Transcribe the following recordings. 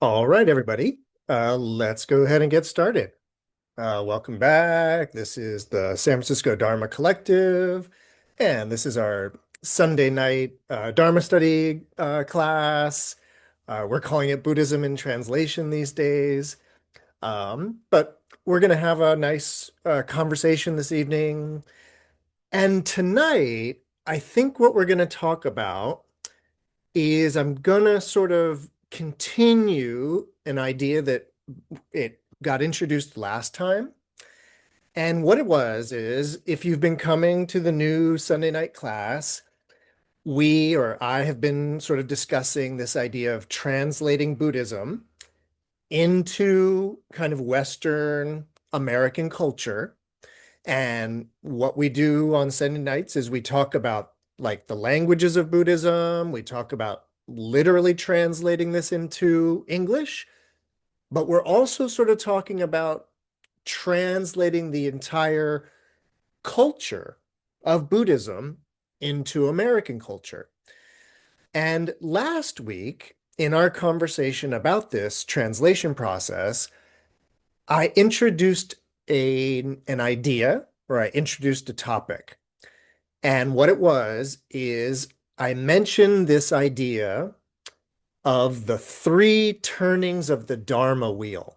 All right, everybody. Let's go ahead and get started. Welcome back. This is the San Francisco Dharma Collective, and this is our Sunday night Dharma study class. We're calling it Buddhism in Translation these days. But we're going to have a nice conversation this evening. And tonight, I think what we're going to talk about is I'm gonna sort of continue an idea that it got introduced last time. And what it was is if you've been coming to the new Sunday night class, we or I have been sort of discussing this idea of translating Buddhism into kind of Western American culture. And what we do on Sunday nights is we talk about like the languages of Buddhism. We talk about literally translating this into English, but we're also sort of talking about translating the entire culture of Buddhism into American culture. And last week, in our conversation about this translation process, I introduced an idea or I introduced a topic. And what it was is I mentioned this idea of the three turnings of the Dharma wheel.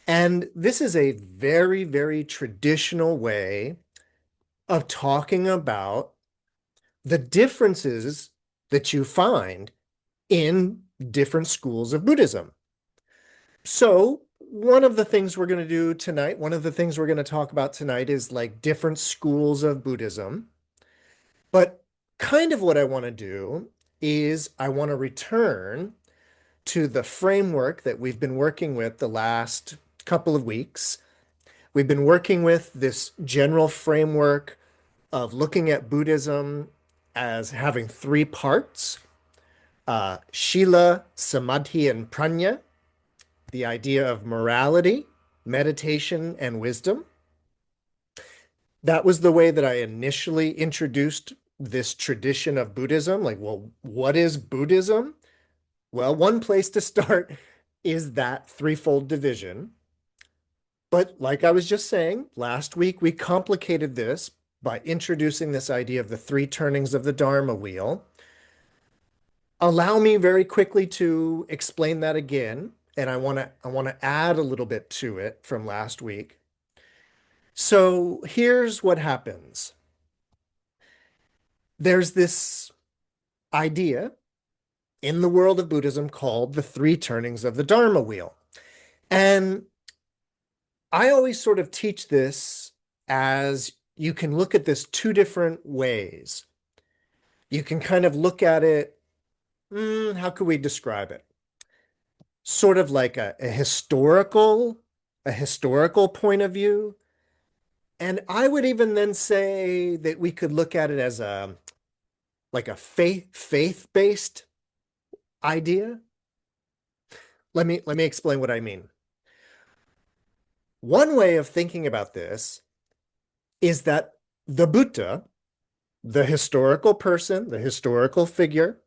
And this is a very, very traditional way of talking about the differences that you find in different schools of Buddhism. So, one of the things we're going to do tonight, one of the things we're going to talk about tonight is like different schools of Buddhism. But kind of what I want to do is I want to return to the framework that we've been working with the last couple of weeks. We've been working with this general framework of looking at Buddhism as having three parts, Sīla, Samādhi, and Prajñā, the idea of morality, meditation, and wisdom. That was the way that I initially introduced this tradition of Buddhism. Like, well, what is Buddhism? Well, one place to start is that threefold division. But like I was just saying, last week we complicated this by introducing this idea of the three turnings of the Dharma wheel. Allow me very quickly to explain that again, and I want to add a little bit to it from last week. So here's what happens. There's this idea in the world of Buddhism called the three turnings of the Dharma wheel. And I always sort of teach this as you can look at this two different ways. You can kind of look at it, how could we describe it? Sort of like a historical point of view. And I would even then say that we could look at it as a like a faith-based idea. Let me explain what I mean. One way of thinking about this is that the Buddha, the historical person, the historical figure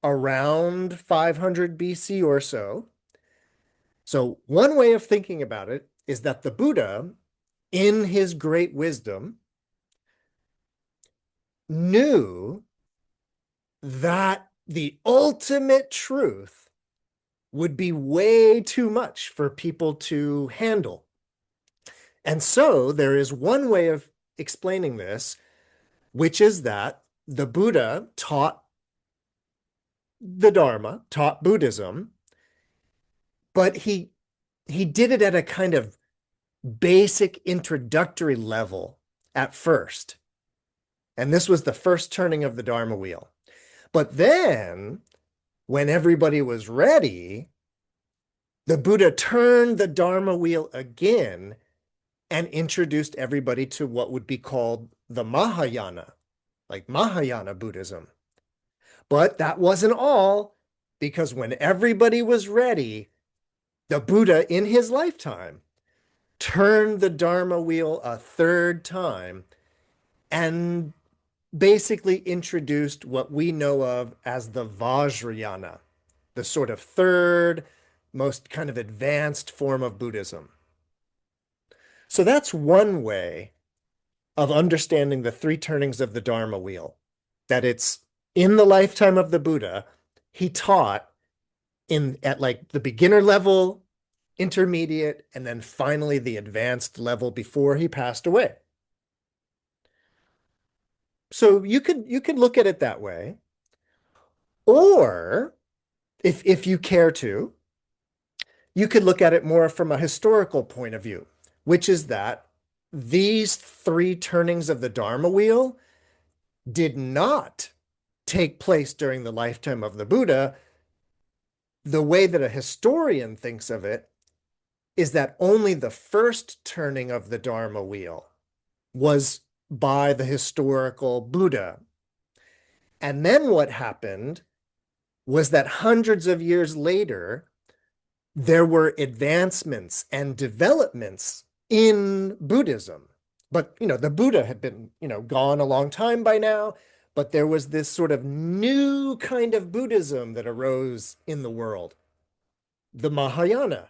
around 500 BC or so. So one way of thinking about it is that the Buddha, in his great wisdom, knew that the ultimate truth would be way too much for people to handle. And so there is one way of explaining this, which is that the Buddha taught the Dharma, taught Buddhism, but he did it at a kind of basic introductory level at first. And this was the first turning of the Dharma wheel. But then, when everybody was ready, the Buddha turned the Dharma wheel again and introduced everybody to what would be called the Mahayana, like Mahayana Buddhism. But that wasn't all, because when everybody was ready, the Buddha in his lifetime turned the Dharma wheel a third time and basically introduced what we know of as the Vajrayana. the sort of third most kind of advanced form of Buddhism. So that's one way of understanding the three turnings of the Dharma wheel, that it's in the lifetime of the Buddha, he taught in at like the beginner level, intermediate, and then finally the advanced level before he passed away. So you could look at it that way. Or if you care to, you could look at it more from a historical point of view, which is that these three turnings of the Dharma wheel did not take place during the lifetime of the Buddha. The way that a historian thinks of it is that only the first turning of the Dharma wheel was by the historical Buddha. And then what happened was that hundreds of years later, there were advancements and developments in Buddhism. But, the Buddha had been, gone a long time by now, but there was this sort of new kind of Buddhism that arose in the world, the Mahayana.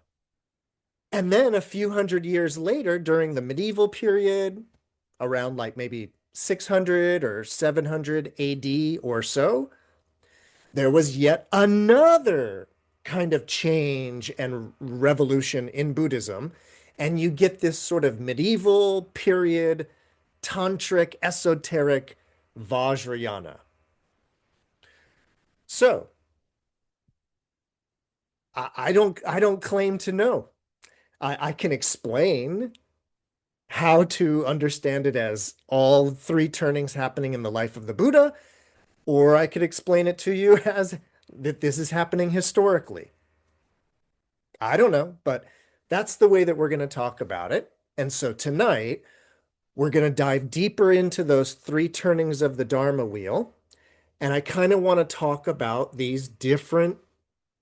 And then a few hundred years later, during the medieval period, around like maybe 600 or 700 AD or so, there was yet another kind of change and revolution in Buddhism. And you get this sort of medieval period, tantric, esoteric Vajrayana. So I don't claim to know. I can explain how to understand it as all three turnings happening in the life of the Buddha, or I could explain it to you as that this is happening historically. I don't know, but that's the way that we're going to talk about it. And so tonight, we're going to dive deeper into those three turnings of the Dharma wheel. And I kind of want to talk about these different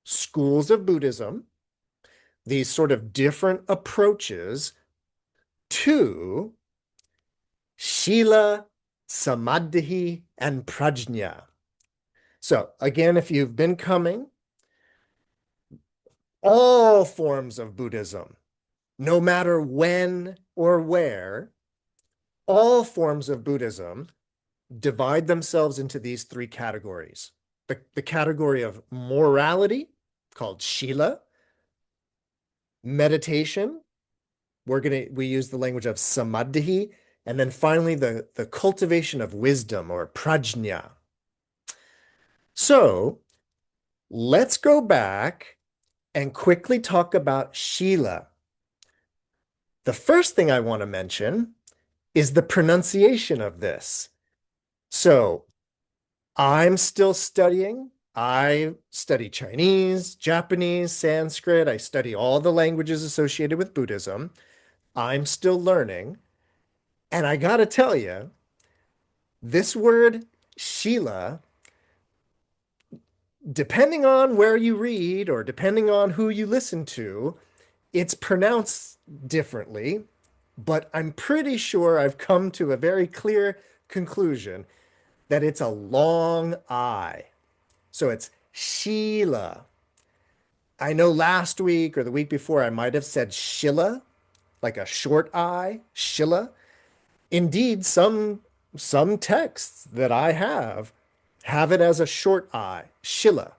schools of Buddhism, these sort of different approaches to Sīla, Samādhi, and Prajñā. So again, if you've been coming, all forms of Buddhism, no matter when or where, all forms of Buddhism divide themselves into these three categories. The category of morality, called Sīla, meditation, we use the language of Samādhi, and then finally the cultivation of wisdom, or Prajñā. So let's go back and quickly talk about Sīla. The first thing I want to mention is the pronunciation of this. So I'm still studying. I study Chinese, Japanese, Sanskrit. I study all the languages associated with Buddhism. I'm still learning. And I got to tell you, this word Sīla, depending on where you read or depending on who you listen to, it's pronounced differently, but I'm pretty sure I've come to a very clear conclusion that it's a long I. So it's Sīla. I know last week or the week before I might have said Shilla, like a short I, Shilla. Indeed, some texts that I have it as a short I, Shilla.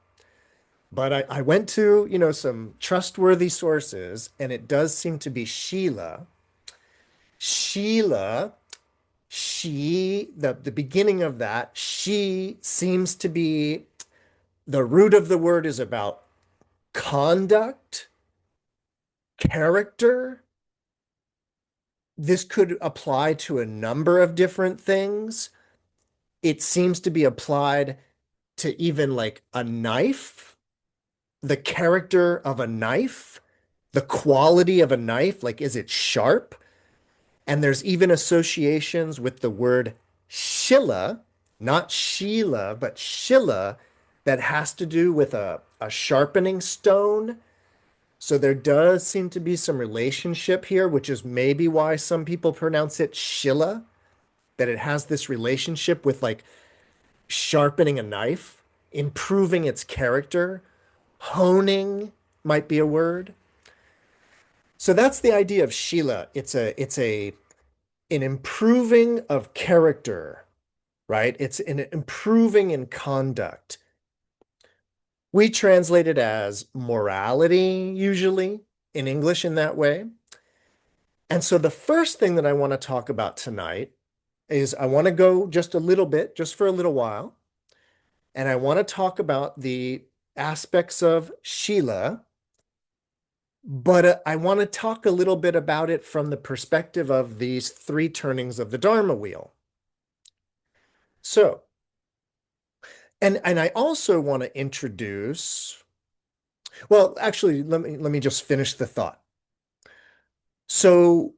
But I went to, some trustworthy sources, and it does seem to be Sīla. Sīla, the beginning of that, she seems to be, the root of the word is about conduct, character. This could apply to a number of different things. It seems to be applied to even like a knife, the character of a knife, the quality of a knife, like is it sharp? And there's even associations with the word Shilla, not Shīla, but Shilla, that has to do with a sharpening stone. So there does seem to be some relationship here, which is maybe why some people pronounce it Shilla, that it has this relationship with like sharpening a knife, improving its character, honing might be a word. So that's the idea of Sīla. It's an improving of character, right? It's an improving in conduct. We translate it as morality, usually in English in that way. And so the first thing that I want to talk about tonight is I want to go just a little bit, just for a little while, and I want to talk about the aspects of Sīla, but I want to talk a little bit about it from the perspective of these three turnings of the Dharma wheel. So, and I also want to introduce, well, actually, let me just finish the thought. So,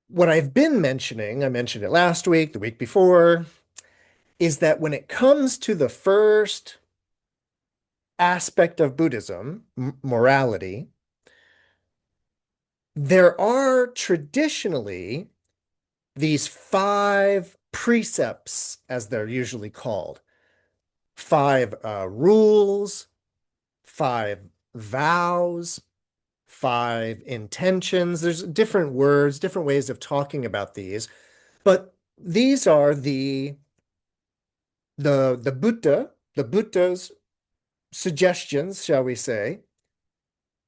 what I've been mentioning, I mentioned it last week, the week before, is that when it comes to the first aspect of Buddhism, morality, there are traditionally these five precepts, as they're usually called, five rules, five vows, five intentions. There's different words, different ways of talking about these, but these are the Buddha's suggestions, shall we say,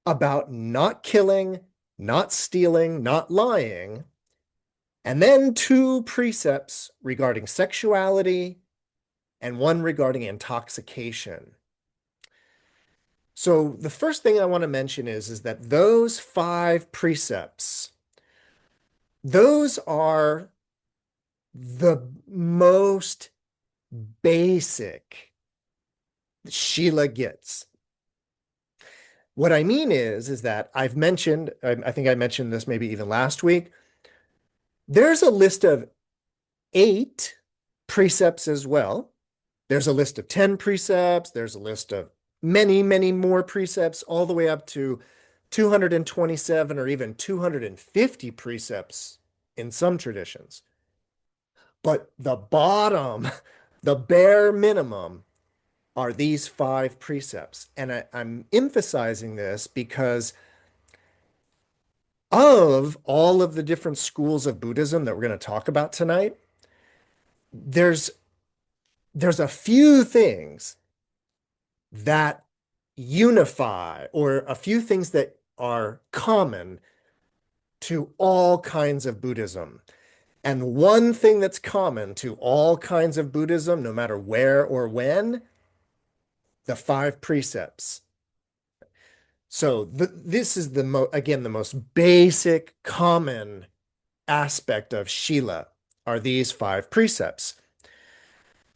about not killing, not stealing, not lying, and then two precepts regarding sexuality and one regarding intoxication. So the first thing I want to mention is that those five precepts, those are the most basic Sīla gets. What I mean is that I've mentioned, I think I mentioned this maybe even last week, there's a list of 8 precepts as well. There's a list of 10 precepts. There's a list of many, many more precepts, all the way up to 227 or even 250 precepts in some traditions. But the bottom, the bare minimum, are these 5 precepts. And I'm emphasizing this because of all of the different schools of Buddhism that we're going to talk about tonight, there's a few things that unify, or a few things that are common to all kinds of Buddhism. And one thing that's common to all kinds of Buddhism, no matter where or when, the 5 precepts. So this is again, the most basic, common aspect of Sīla are these 5 precepts.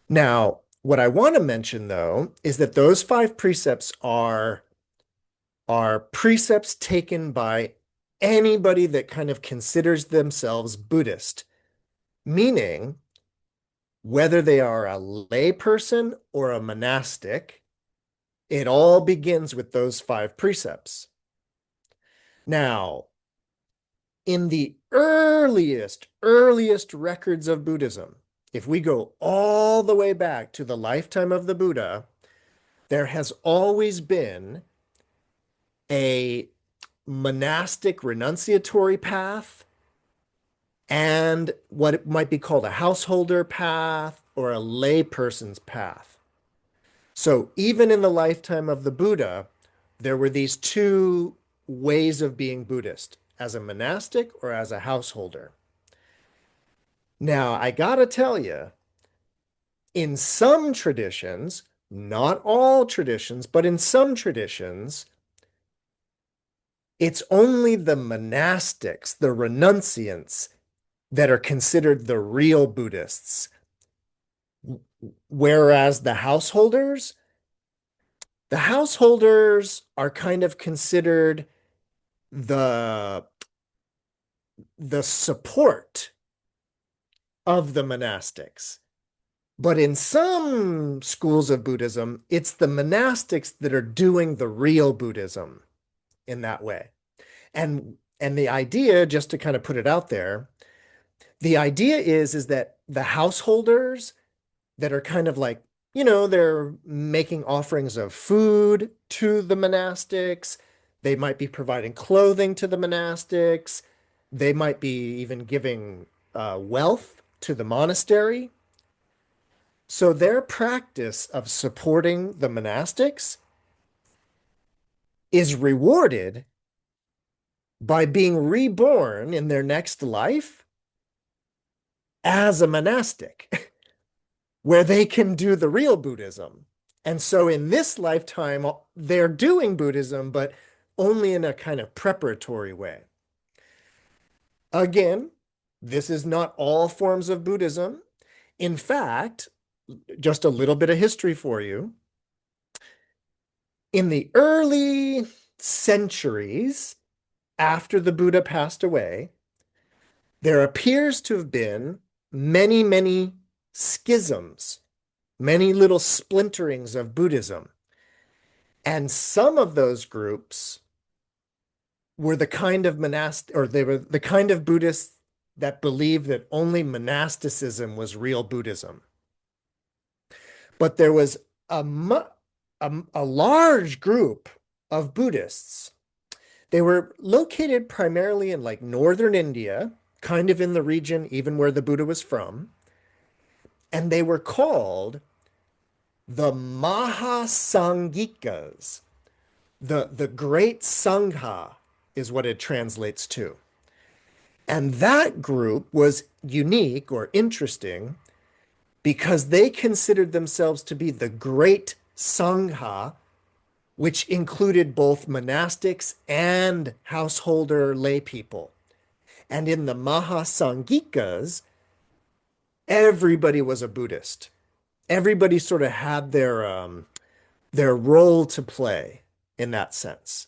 Now, what I want to mention, though, is that those 5 precepts are precepts taken by anybody that kind of considers themselves Buddhist, meaning whether they are a lay person or a monastic, it all begins with those 5 precepts. Now, in the earliest records of Buddhism, if we go all the way back to the lifetime of the Buddha, there has always been a monastic renunciatory path and what might be called a householder path or a lay person's path. So even in the lifetime of the Buddha, there were these 2 ways of being Buddhist, as a monastic or as a householder. Now, I gotta tell you, in some traditions, not all traditions, but in some traditions, it's only the monastics, the renunciants, that are considered the real Buddhists. Whereas the householders are kind of considered the support of the monastics. But in some schools of Buddhism, it's the monastics that are doing the real Buddhism in that way. And the idea, just to kind of put it out there, the idea is that the householders that are kind of like, they're making offerings of food to the monastics. They might be providing clothing to the monastics. They might be even giving wealth to the monastery. So their practice of supporting the monastics is rewarded by being reborn in their next life as a monastic, where they can do the real Buddhism. And so in this lifetime, they're doing Buddhism, but only in a kind of preparatory way. Again, this is not all forms of Buddhism. In fact, just a little bit of history for you. In the early centuries after the Buddha passed away, there appears to have been many, many schisms, many little splinterings of Buddhism. And some of those groups were the kind of monastic, or they were the kind of Buddhists that believed that only monasticism was real Buddhism. But there was a large group of Buddhists. They were located primarily in like northern India, kind of in the region even where the Buddha was from. And they were called the Mahasanghikas. The Great Sangha is what it translates to. And that group was unique or interesting because they considered themselves to be the Great Sangha, which included both monastics and householder lay people. And in the Mahasanghikas, everybody was a Buddhist. Everybody sort of had their role to play in that sense.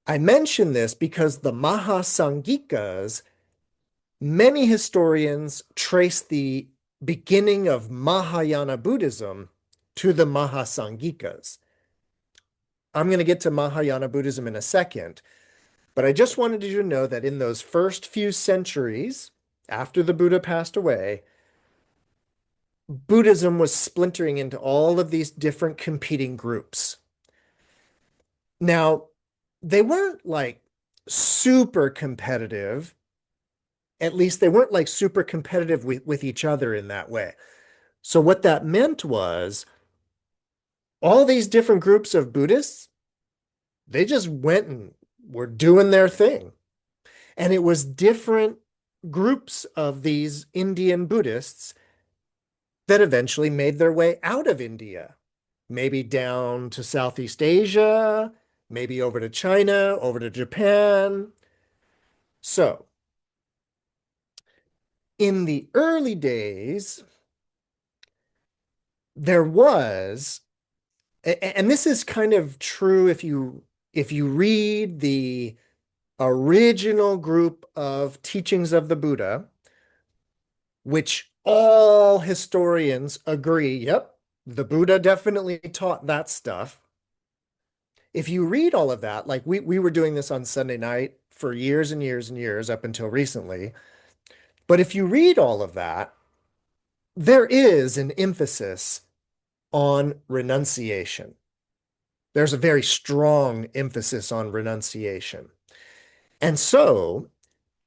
I mention this because the Mahasanghikas, many historians trace the beginning of Mahayana Buddhism to the Mahasanghikas. I'm going to get to Mahayana Buddhism in a second, but I just wanted you to know that in those first few centuries after the Buddha passed away, Buddhism was splintering into all of these different competing groups. Now, they weren't like super competitive. At least they weren't like super competitive with each other in that way. So what that meant was all these different groups of Buddhists, they just went and were doing their thing. And it was different groups of these Indian Buddhists that eventually made their way out of India, maybe down to Southeast Asia, maybe over to China, over to Japan. So, in the early days, there was, and this is kind of true if you read the original group of teachings of the Buddha, which all historians agree, yep, the Buddha definitely taught that stuff. If you read all of that, like we were doing this on Sunday night for years and years and years up until recently, but if you read all of that, there is an emphasis on renunciation. There's a very strong emphasis on renunciation. And so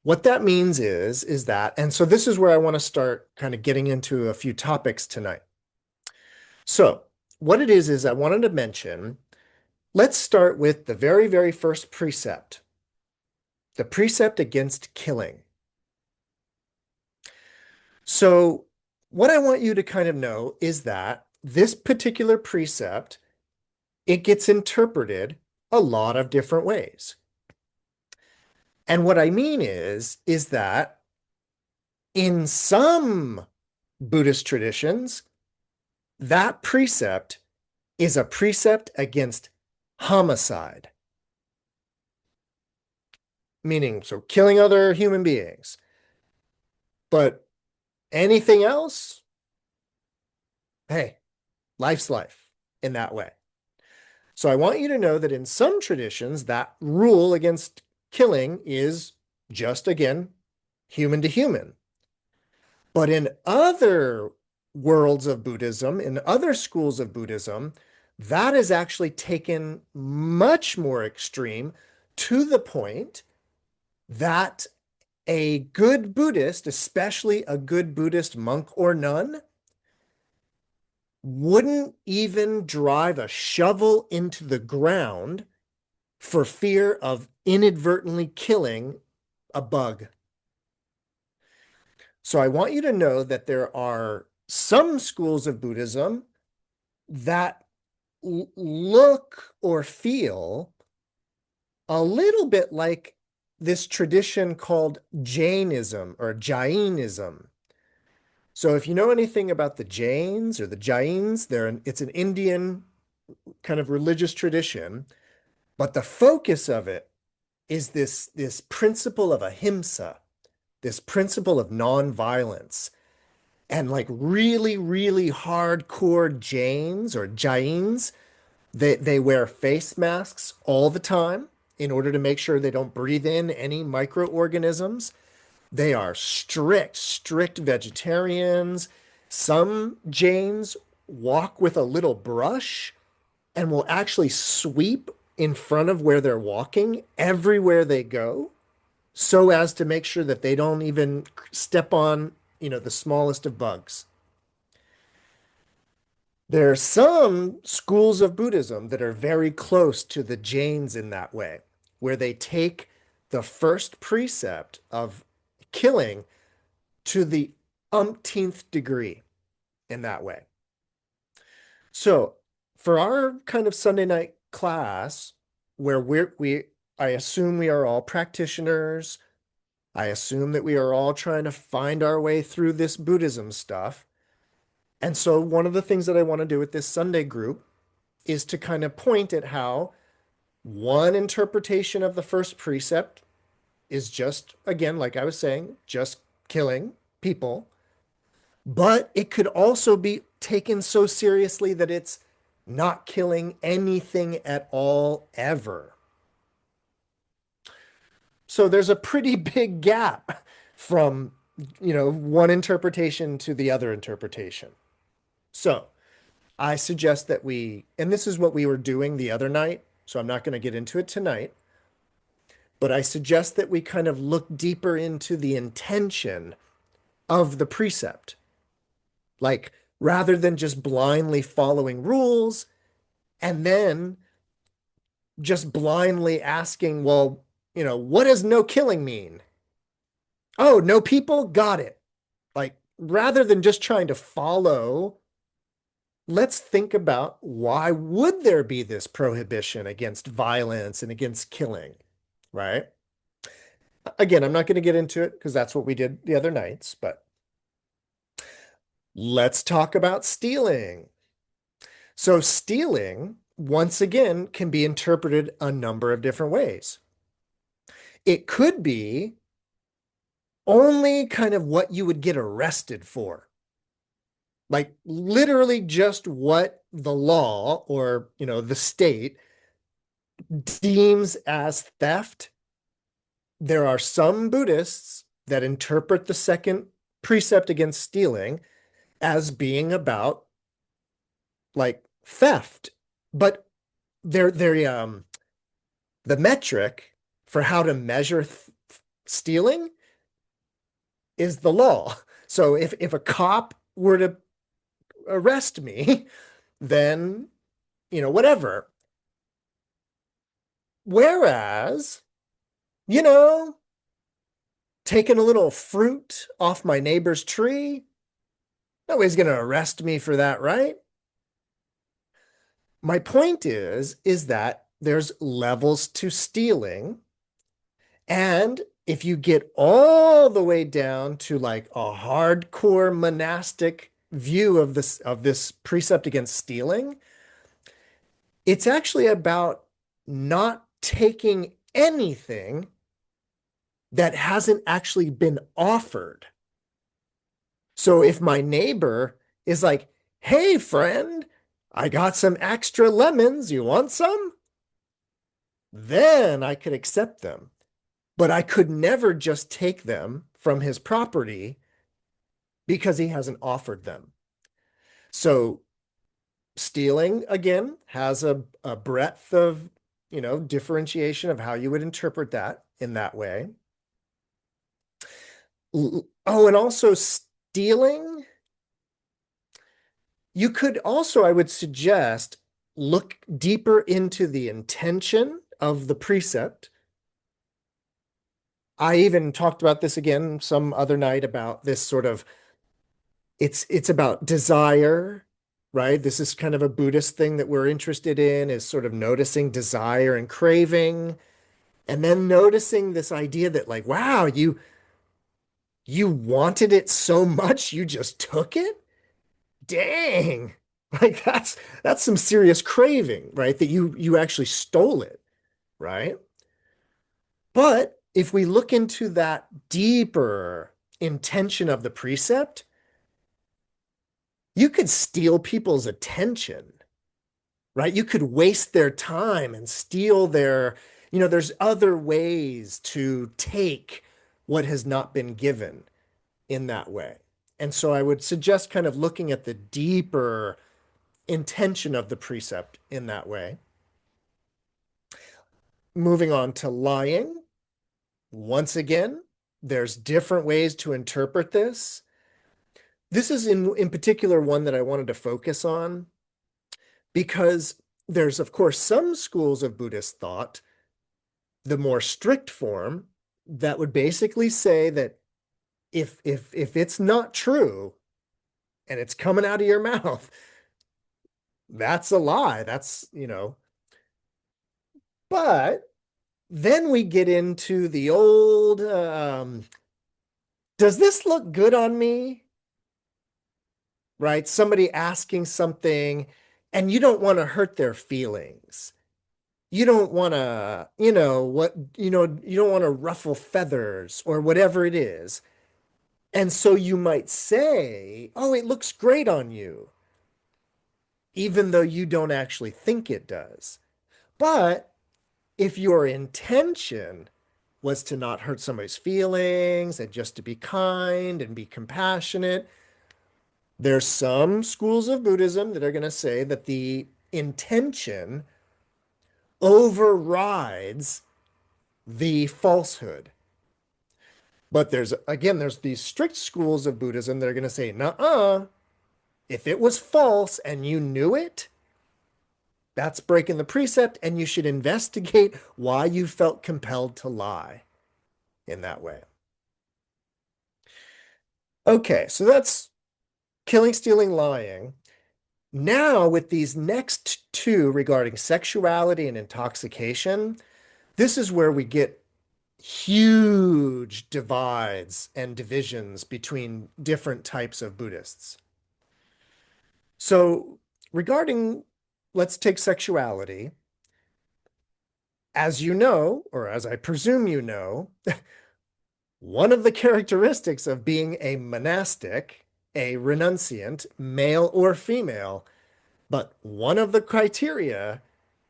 what that means is that, and so this is where I want to start kind of getting into a few topics tonight. So what it is I wanted to mention, let's start with the very, very first precept, the precept against killing. So what I want you to kind of know is that this particular precept, it gets interpreted a lot of different ways. And what I mean is that in some Buddhist traditions, that precept is a precept against homicide. Meaning, so killing other human beings. But anything else, hey, life's life in that way. So I want you to know that in some traditions, that rule against killing is just, again, human to human. But in other worlds of Buddhism, in other schools of Buddhism, that is actually taken much more extreme to the point that a good Buddhist, especially a good Buddhist monk or nun, wouldn't even drive a shovel into the ground for fear of inadvertently killing a bug. So I want you to know that there are some schools of Buddhism that look or feel a little bit like this tradition called Jainism or Jainism. So if you know anything about the Jains or the Jains, it's an Indian kind of religious tradition, but the focus of it is this principle of ahimsa, this principle of nonviolence. And like really, really hardcore Jains or Jains, they wear face masks all the time in order to make sure they don't breathe in any microorganisms. They are strict vegetarians. Some Jains walk with a little brush and will actually sweep in front of where they're walking everywhere they go so as to make sure that they don't even step on, the smallest of bugs. There are some schools of Buddhism that are very close to the Jains in that way, where they take the first precept of killing to the umpteenth degree in that way. So for our kind of Sunday night class, where I assume we are all practitioners, I assume that we are all trying to find our way through this Buddhism stuff. And so one of the things that I want to do with this Sunday group is to kind of point at how one interpretation of the first precept is just, again, like I was saying, just killing people. But it could also be taken so seriously that it's not killing anything at all ever. So there's a pretty big gap from, one interpretation to the other interpretation. So I suggest that and this is what we were doing the other night, so I'm not going to get into it tonight, but I suggest that we kind of look deeper into the intention of the precept. Like, rather than just blindly following rules and then just blindly asking, well, what does no killing mean? Oh, no people? Got it. Like, rather than just trying to follow, let's think about why would there be this prohibition against violence and against killing, right? Again, I'm not going to get into it because that's what we did the other nights, but let's talk about stealing. So stealing, once again, can be interpreted a number of different ways. It could be only kind of what you would get arrested for. Like literally just what the law or, the state deems as theft. There are some Buddhists that interpret the second precept against stealing as being about like theft, but the metric for how to measure stealing is the law. So if a cop were to arrest me, then, whatever. Whereas, taking a little fruit off my neighbor's tree, nobody's going to arrest me for that, right? My point is that there's levels to stealing. And if you get all the way down to like a hardcore monastic view of this precept against stealing, it's actually about not taking anything that hasn't actually been offered. So if my neighbor is like, hey, friend, I got some extra lemons. You want some? Then I could accept them. But I could never just take them from his property because he hasn't offered them. So stealing, again, has a breadth of, differentiation of how you would interpret that in that way. Oh, and also stealing, you could also, I would suggest, look deeper into the intention of the precept. I even talked about this again some other night about this sort of it's about desire, right? This is kind of a Buddhist thing that we're interested in is sort of noticing desire and craving, and then noticing this idea that like, wow, you wanted it so much you just took it? Dang. Like that's some serious craving, right? That you actually stole it, right? But if we look into that deeper intention of the precept, you could steal people's attention, right? You could waste their time and steal their, there's other ways to take what has not been given in that way. And so I would suggest kind of looking at the deeper intention of the precept in that way. Moving on to lying. Once again, there's different ways to interpret this. This is in particular one that I wanted to focus on because there's, of course, some schools of Buddhist thought, the more strict form, that would basically say that if it's not true and it's coming out of your mouth, that's a lie. But then we get into the old, does this look good on me? Right? Somebody asking something and you don't want to hurt their feelings. You don't want to, you don't want to ruffle feathers or whatever it is. And so you might say, oh, it looks great on you, even though you don't actually think it does. But if your intention was to not hurt somebody's feelings and just to be kind and be compassionate, there's some schools of Buddhism that are going to say that the intention overrides the falsehood. But there's these strict schools of Buddhism that are going to say, nuh-uh, if it was false and you knew it, that's breaking the precept, and you should investigate why you felt compelled to lie in that way. Okay, so that's killing, stealing, lying. Now, with these next two regarding sexuality and intoxication, this is where we get huge divides and divisions between different types of Buddhists. So, regarding, let's take sexuality. As you know, or as I presume you know, one of the characteristics of being a monastic, a renunciant, male or female, but one of the criteria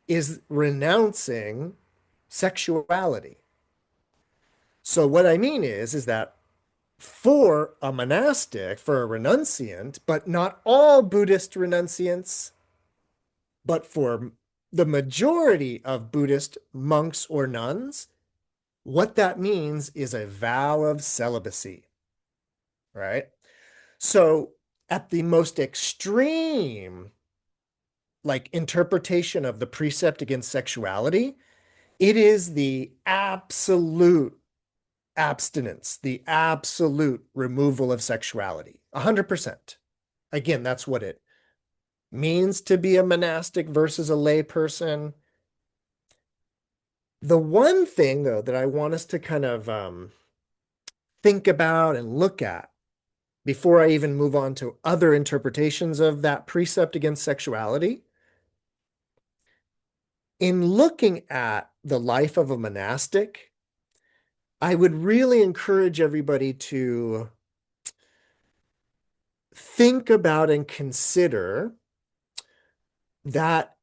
is renouncing sexuality. So what I mean is that for a monastic, for a renunciant, but not all Buddhist renunciants, but for the majority of Buddhist monks or nuns, what that means is a vow of celibacy, right? So at the most extreme, like interpretation of the precept against sexuality, it is the absolute abstinence, the absolute removal of sexuality, 100%. Again, that's what it means to be a monastic versus a lay person. The one thing, though, that I want us to kind of think about and look at before I even move on to other interpretations of that precept against sexuality, in looking at the life of a monastic, I would really encourage everybody to think about and consider that.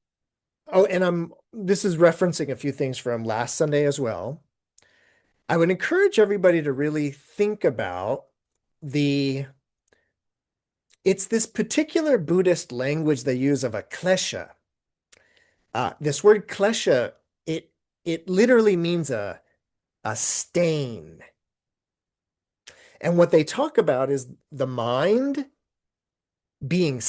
Oh, and this is referencing a few things from last Sunday as well. I would encourage everybody to really think about the It's this particular Buddhist language they use of a klesha. This word klesha, it it literally means a stain. And what they talk about is the mind being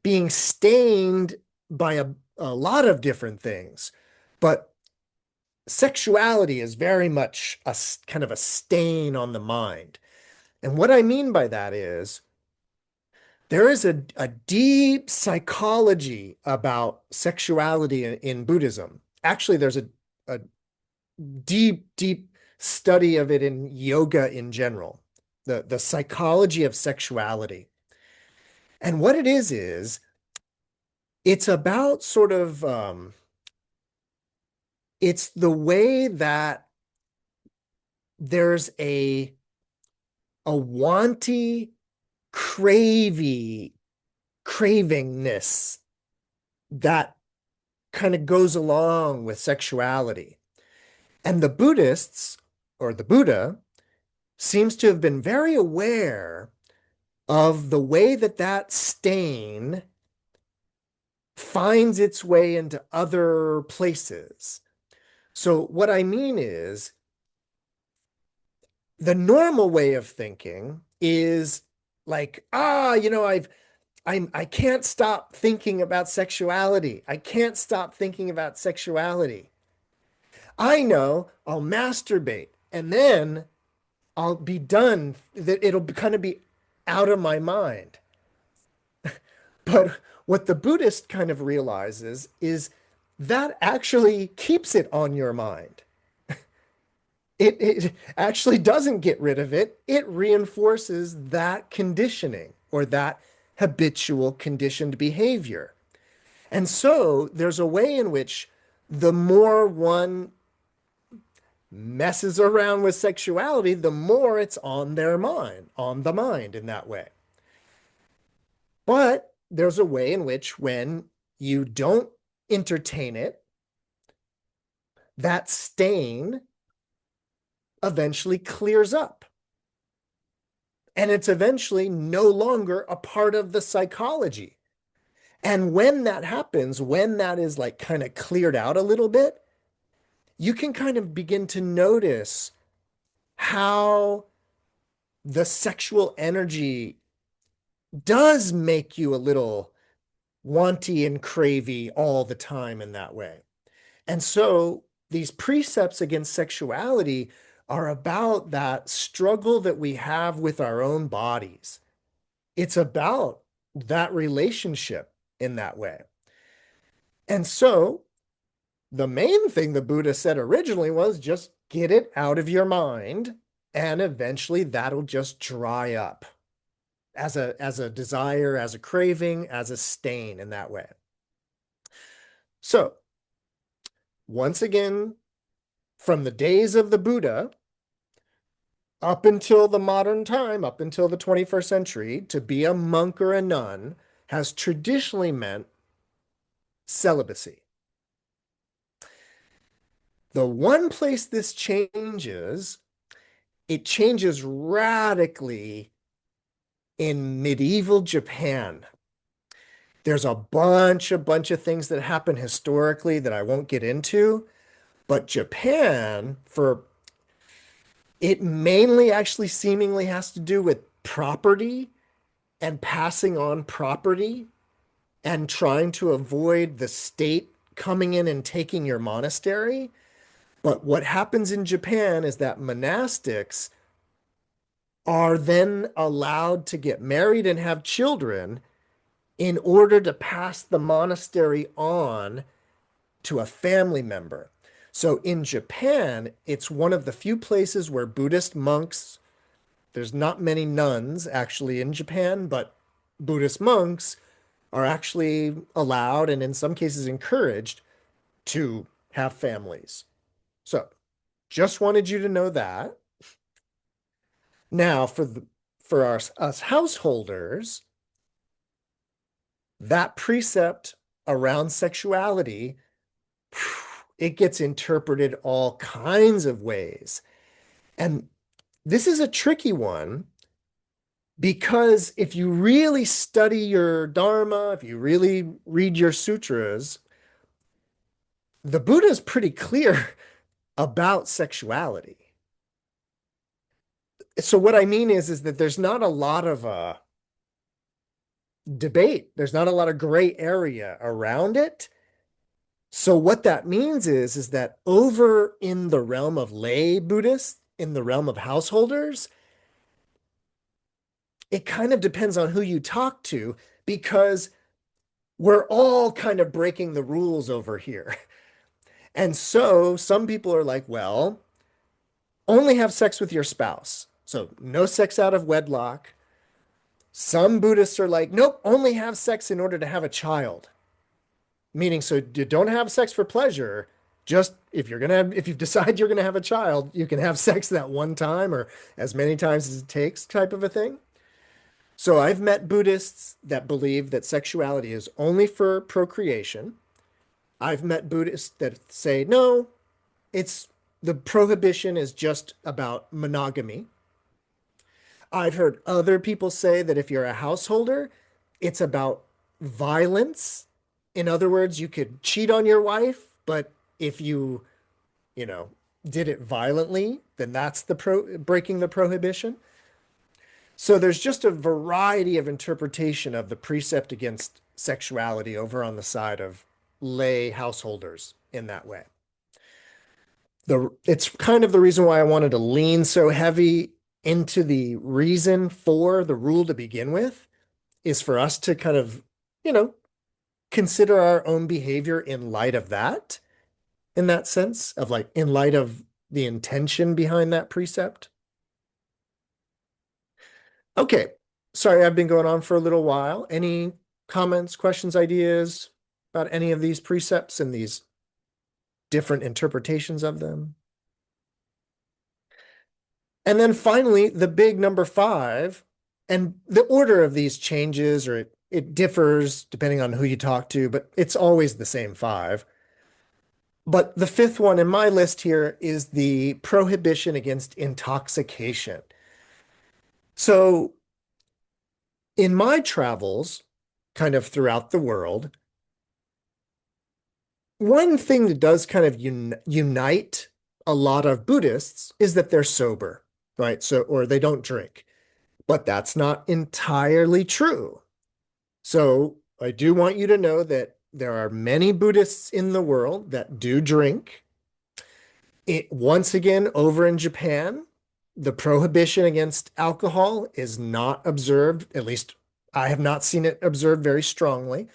being stained by a lot of different things. But sexuality is very much a kind of a stain on the mind. And what I mean by that is there is a deep psychology about sexuality in Buddhism. Actually, there's a deep, deep study of it in yoga in general, the psychology of sexuality. And what it is it's about sort of it's the way that there's a wanty, cravingness that kind of goes along with sexuality. And the Buddhists, or the Buddha, seems to have been very aware of the way that that stain finds its way into other places. So what I mean is the normal way of thinking is like, I can't stop thinking about sexuality. I can't stop thinking about sexuality. I know I'll masturbate and then I'll be done. That it'll kind of be out of my mind. But what the Buddhist kind of realizes is that actually keeps it on your mind. It actually doesn't get rid of it. It reinforces that conditioning or that habitual conditioned behavior. And so there's a way in which the more one messes around with sexuality, the more it's on their mind, on the mind in that way. But there's a way in which when you don't entertain it, that stain eventually clears up. And it's eventually no longer a part of the psychology. And when that happens, when that is like kind of cleared out a little bit, you can kind of begin to notice how the sexual energy does make you a little wanty and cravey all the time in that way. And so these precepts against sexuality are about that struggle that we have with our own bodies. It's about that relationship in that way. And so the main thing the Buddha said originally was just get it out of your mind, and eventually that'll just dry up as a desire, as a craving, as a stain in that way. So once again, from the days of the Buddha up until the modern time, up until the 21st century, to be a monk or a nun has traditionally meant celibacy. The one place this changes, it changes radically in medieval Japan. There's a bunch of things that happen historically that I won't get into, but Japan, for it mainly actually seemingly has to do with property and passing on property and trying to avoid the state coming in and taking your monastery. But what happens in Japan is that monastics are then allowed to get married and have children in order to pass the monastery on to a family member. So in Japan, it's one of the few places where Buddhist monks, there's not many nuns actually in Japan, but Buddhist monks are actually allowed and in some cases encouraged to have families. So just wanted you to know that. Now for us householders, that precept around sexuality, it gets interpreted all kinds of ways. And this is a tricky one Because if you really study your Dharma, if you really read your sutras, the Buddha is pretty clear about sexuality. So what I mean is that there's not a lot of debate. There's not a lot of gray area around it. So what that means is that over in the realm of lay Buddhists, in the realm of householders, it kind of depends on who you talk to because we're all kind of breaking the rules over here. And so some people are like, well, only have sex with your spouse. So no sex out of wedlock. Some Buddhists are like, nope, only have sex in order to have a child. Meaning, so you don't have sex for pleasure. Just if you decide you're gonna have a child, you can have sex that one time or as many times as it takes, type of a thing. So I've met Buddhists that believe that sexuality is only for procreation. I've met Buddhists that say, no, it's the prohibition is just about monogamy. I've heard other people say that if you're a householder, it's about violence. In other words, you could cheat on your wife, but if you know, did it violently, then that's the breaking the prohibition. So there's just a variety of interpretation of the precept against sexuality over on the side of lay householders in that way. It's kind of the reason why I wanted to lean so heavy into the reason for the rule to begin with is for us to kind of, you know, consider our own behavior in light of that, in that sense of like in light of the intention behind that precept. Okay. Sorry, I've been going on for a little while. Any comments, questions, ideas about any of these precepts and these different interpretations of them? And then finally, the big number five, and the order of these changes or it differs depending on who you talk to, but it's always the same five. But the fifth one in my list here is the prohibition against intoxication. So in my travels, kind of throughout the world, one thing that does kind of unite a lot of Buddhists is that they're sober, right? So, or they don't drink, but that's not entirely true. So I do want you to know that there are many Buddhists in the world that do drink. Once again, over in Japan, the prohibition against alcohol is not observed. At least I have not seen it observed very strongly.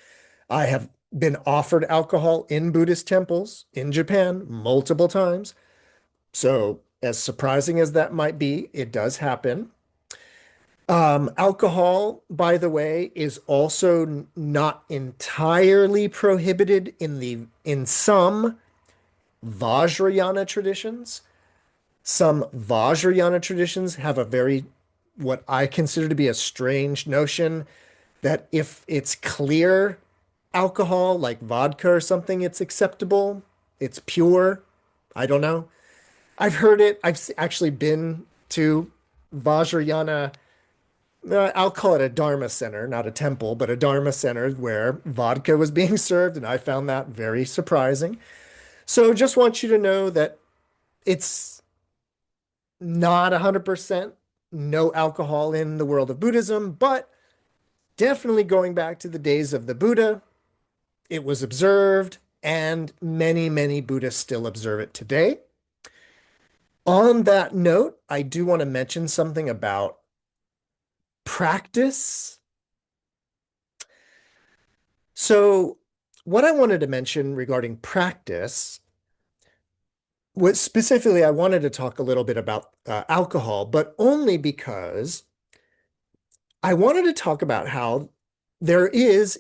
I have been offered alcohol in Buddhist temples in Japan multiple times. So, as surprising as that might be, it does happen. Alcohol, by the way, is also not entirely prohibited in some Vajrayana traditions. Some Vajrayana traditions have a very, what I consider to be a strange notion that if it's clear alcohol, like vodka or something, it's acceptable. It's pure. I don't know. I've heard it. Actually been to Vajrayana. I'll call it a Dharma center, not a temple, but a Dharma center where vodka was being served, and I found that very surprising. So just want you to know that it's not 100% no alcohol in the world of Buddhism, but definitely going back to the days of the Buddha, it was observed, and many, many Buddhists still observe it today. On that note, I do want to mention something about practice. So, what I wanted to mention regarding practice was specifically, I wanted to talk a little bit about alcohol, but only because I wanted to talk about how there is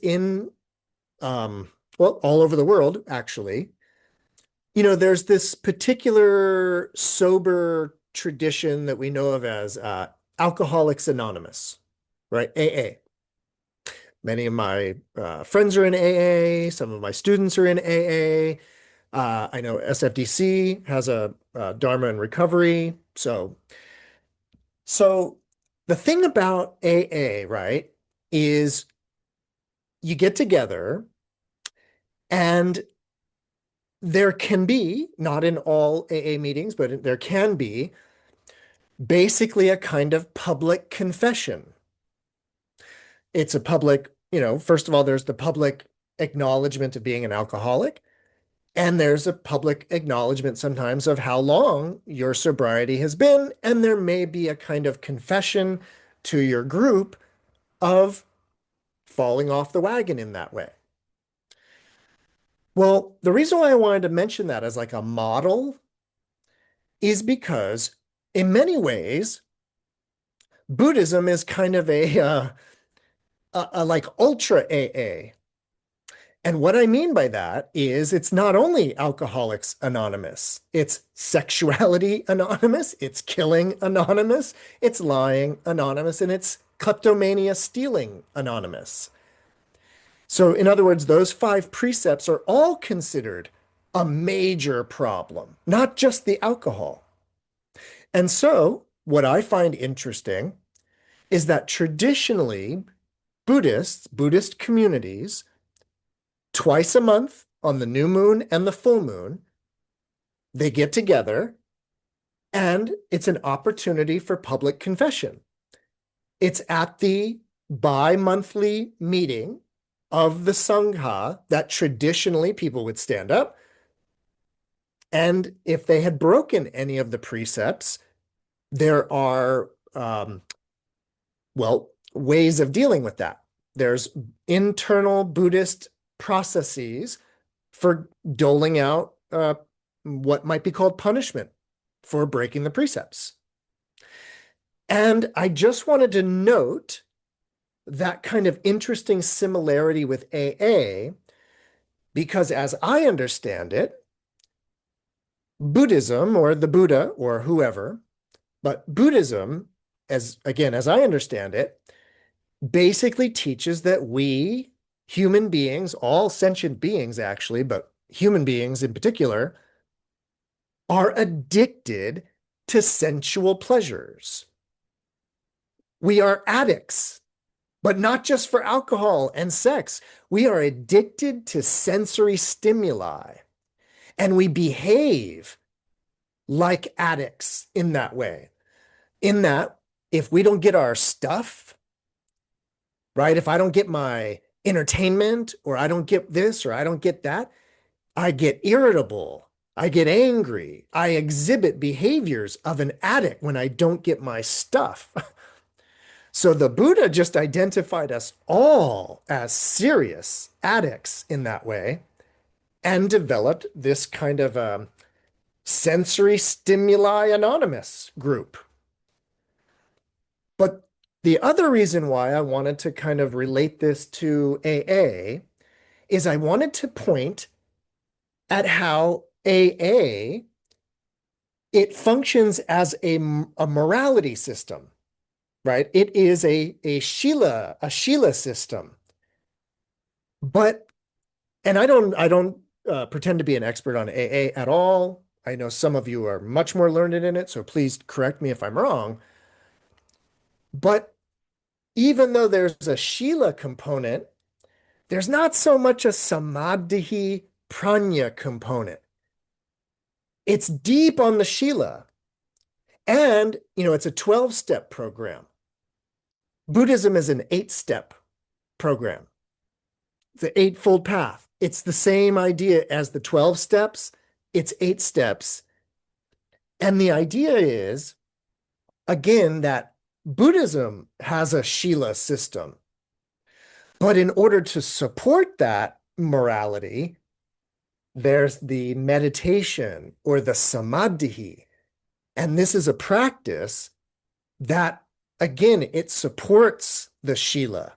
well, all over the world, actually, there's this particular sober tradition that we know of as Alcoholics Anonymous, right? AA. Many of my friends are in AA. Some of my students are in AA. I know SFDC has a Dharma and Recovery. So the thing about AA, right, is you get together and there can be, not in all AA meetings, but there can be basically a kind of public confession. It's a public, first of all, there's the public acknowledgement of being an alcoholic, and there's a public acknowledgement sometimes of how long your sobriety has been, and there may be a kind of confession to your group of falling off the wagon in that way. Well, the reason why I wanted to mention that as like a model is because in many ways, Buddhism is kind of a like ultra AA. And what I mean by that is it's not only Alcoholics Anonymous, it's Sexuality Anonymous, it's Killing Anonymous, it's Lying Anonymous, and it's Kleptomania Stealing Anonymous. So, in other words, those 5 precepts are all considered a major problem, not just the alcohol. And so, what I find interesting is that traditionally, Buddhist communities, twice a month on the new moon and the full moon, they get together and it's an opportunity for public confession. It's at the bi-monthly meeting of the Sangha that traditionally people would stand up. And if they had broken any of the precepts, there are, ways of dealing with that. There's internal Buddhist processes for doling out what might be called punishment for breaking the precepts. And I just wanted to note that kind of interesting similarity with AA, because as I understand it, Buddhism or the Buddha or whoever, but Buddhism, as I understand it, basically teaches that we human beings, all sentient beings actually, but human beings in particular, are addicted to sensual pleasures. We are addicts, but not just for alcohol and sex. We are addicted to sensory stimuli, and we behave like addicts in that way. In that, if we don't get our stuff, right? If I don't get my entertainment, or I don't get this, or I don't get that, I get irritable. I get angry. I exhibit behaviors of an addict when I don't get my stuff. So the Buddha just identified us all as serious addicts in that way and developed this kind of sensory stimuli anonymous group. But the other reason why I wanted to kind of relate this to AA is I wanted to point at how AA, it functions as a morality system, right? It is a Sīla system. But, and I don't pretend to be an expert on AA at all. I know some of you are much more learned in it, so please correct me if I'm wrong. But even though there's a Sīla component, there's not so much a Samādhi Prajñā component. It's deep on the Sīla. And, it's a 12-step program. Buddhism is an 8-step program. The Eightfold Path. It's the same idea as the 12 steps. It's 8 steps. And the idea is, again, that Buddhism has a Sīla system. But in order to support that morality, there's the meditation or the Samādhi. And this is a practice that, again, it supports the Sīla.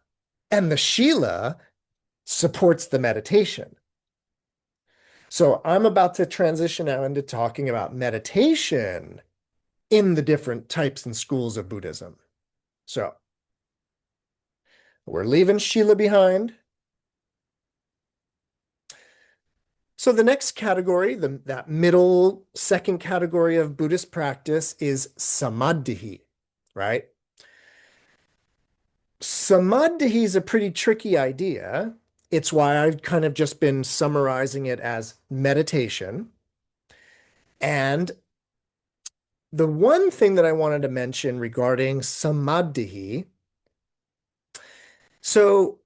And the Sīla supports the meditation. So I'm about to transition now into talking about meditation in the different types and schools of Buddhism. So we're leaving Sīla behind. So the next category, that middle second category of Buddhist practice is Samādhi, right? Samādhi is a pretty tricky idea. It's why I've kind of just been summarizing it as meditation. And the one thing that I wanted to mention regarding Samādhi, so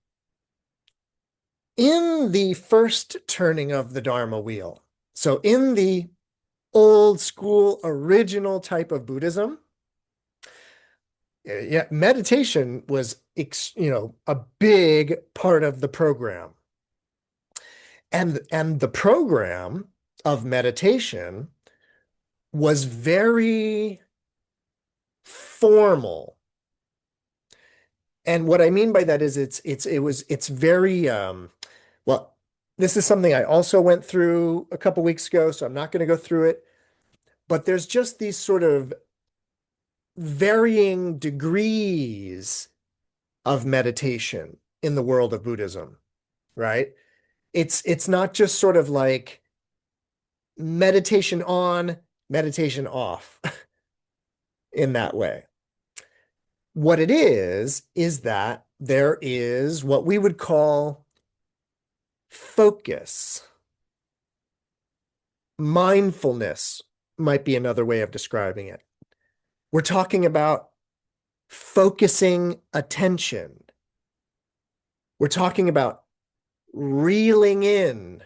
in the first turning of the Dharma wheel, so in the old school original type of Buddhism, yeah, meditation was, a big part of the program. And the program of meditation was very formal. And what I mean by that is it's very well, this is something I also went through a couple weeks ago, so I'm not going to go through it. But there's just these sort of varying degrees of meditation in the world of Buddhism, right? It's not just sort of like meditation on, meditation off in that way. What it is that there is what we would call focus. Mindfulness might be another way of describing it. We're talking about focusing attention. We're talking about reeling in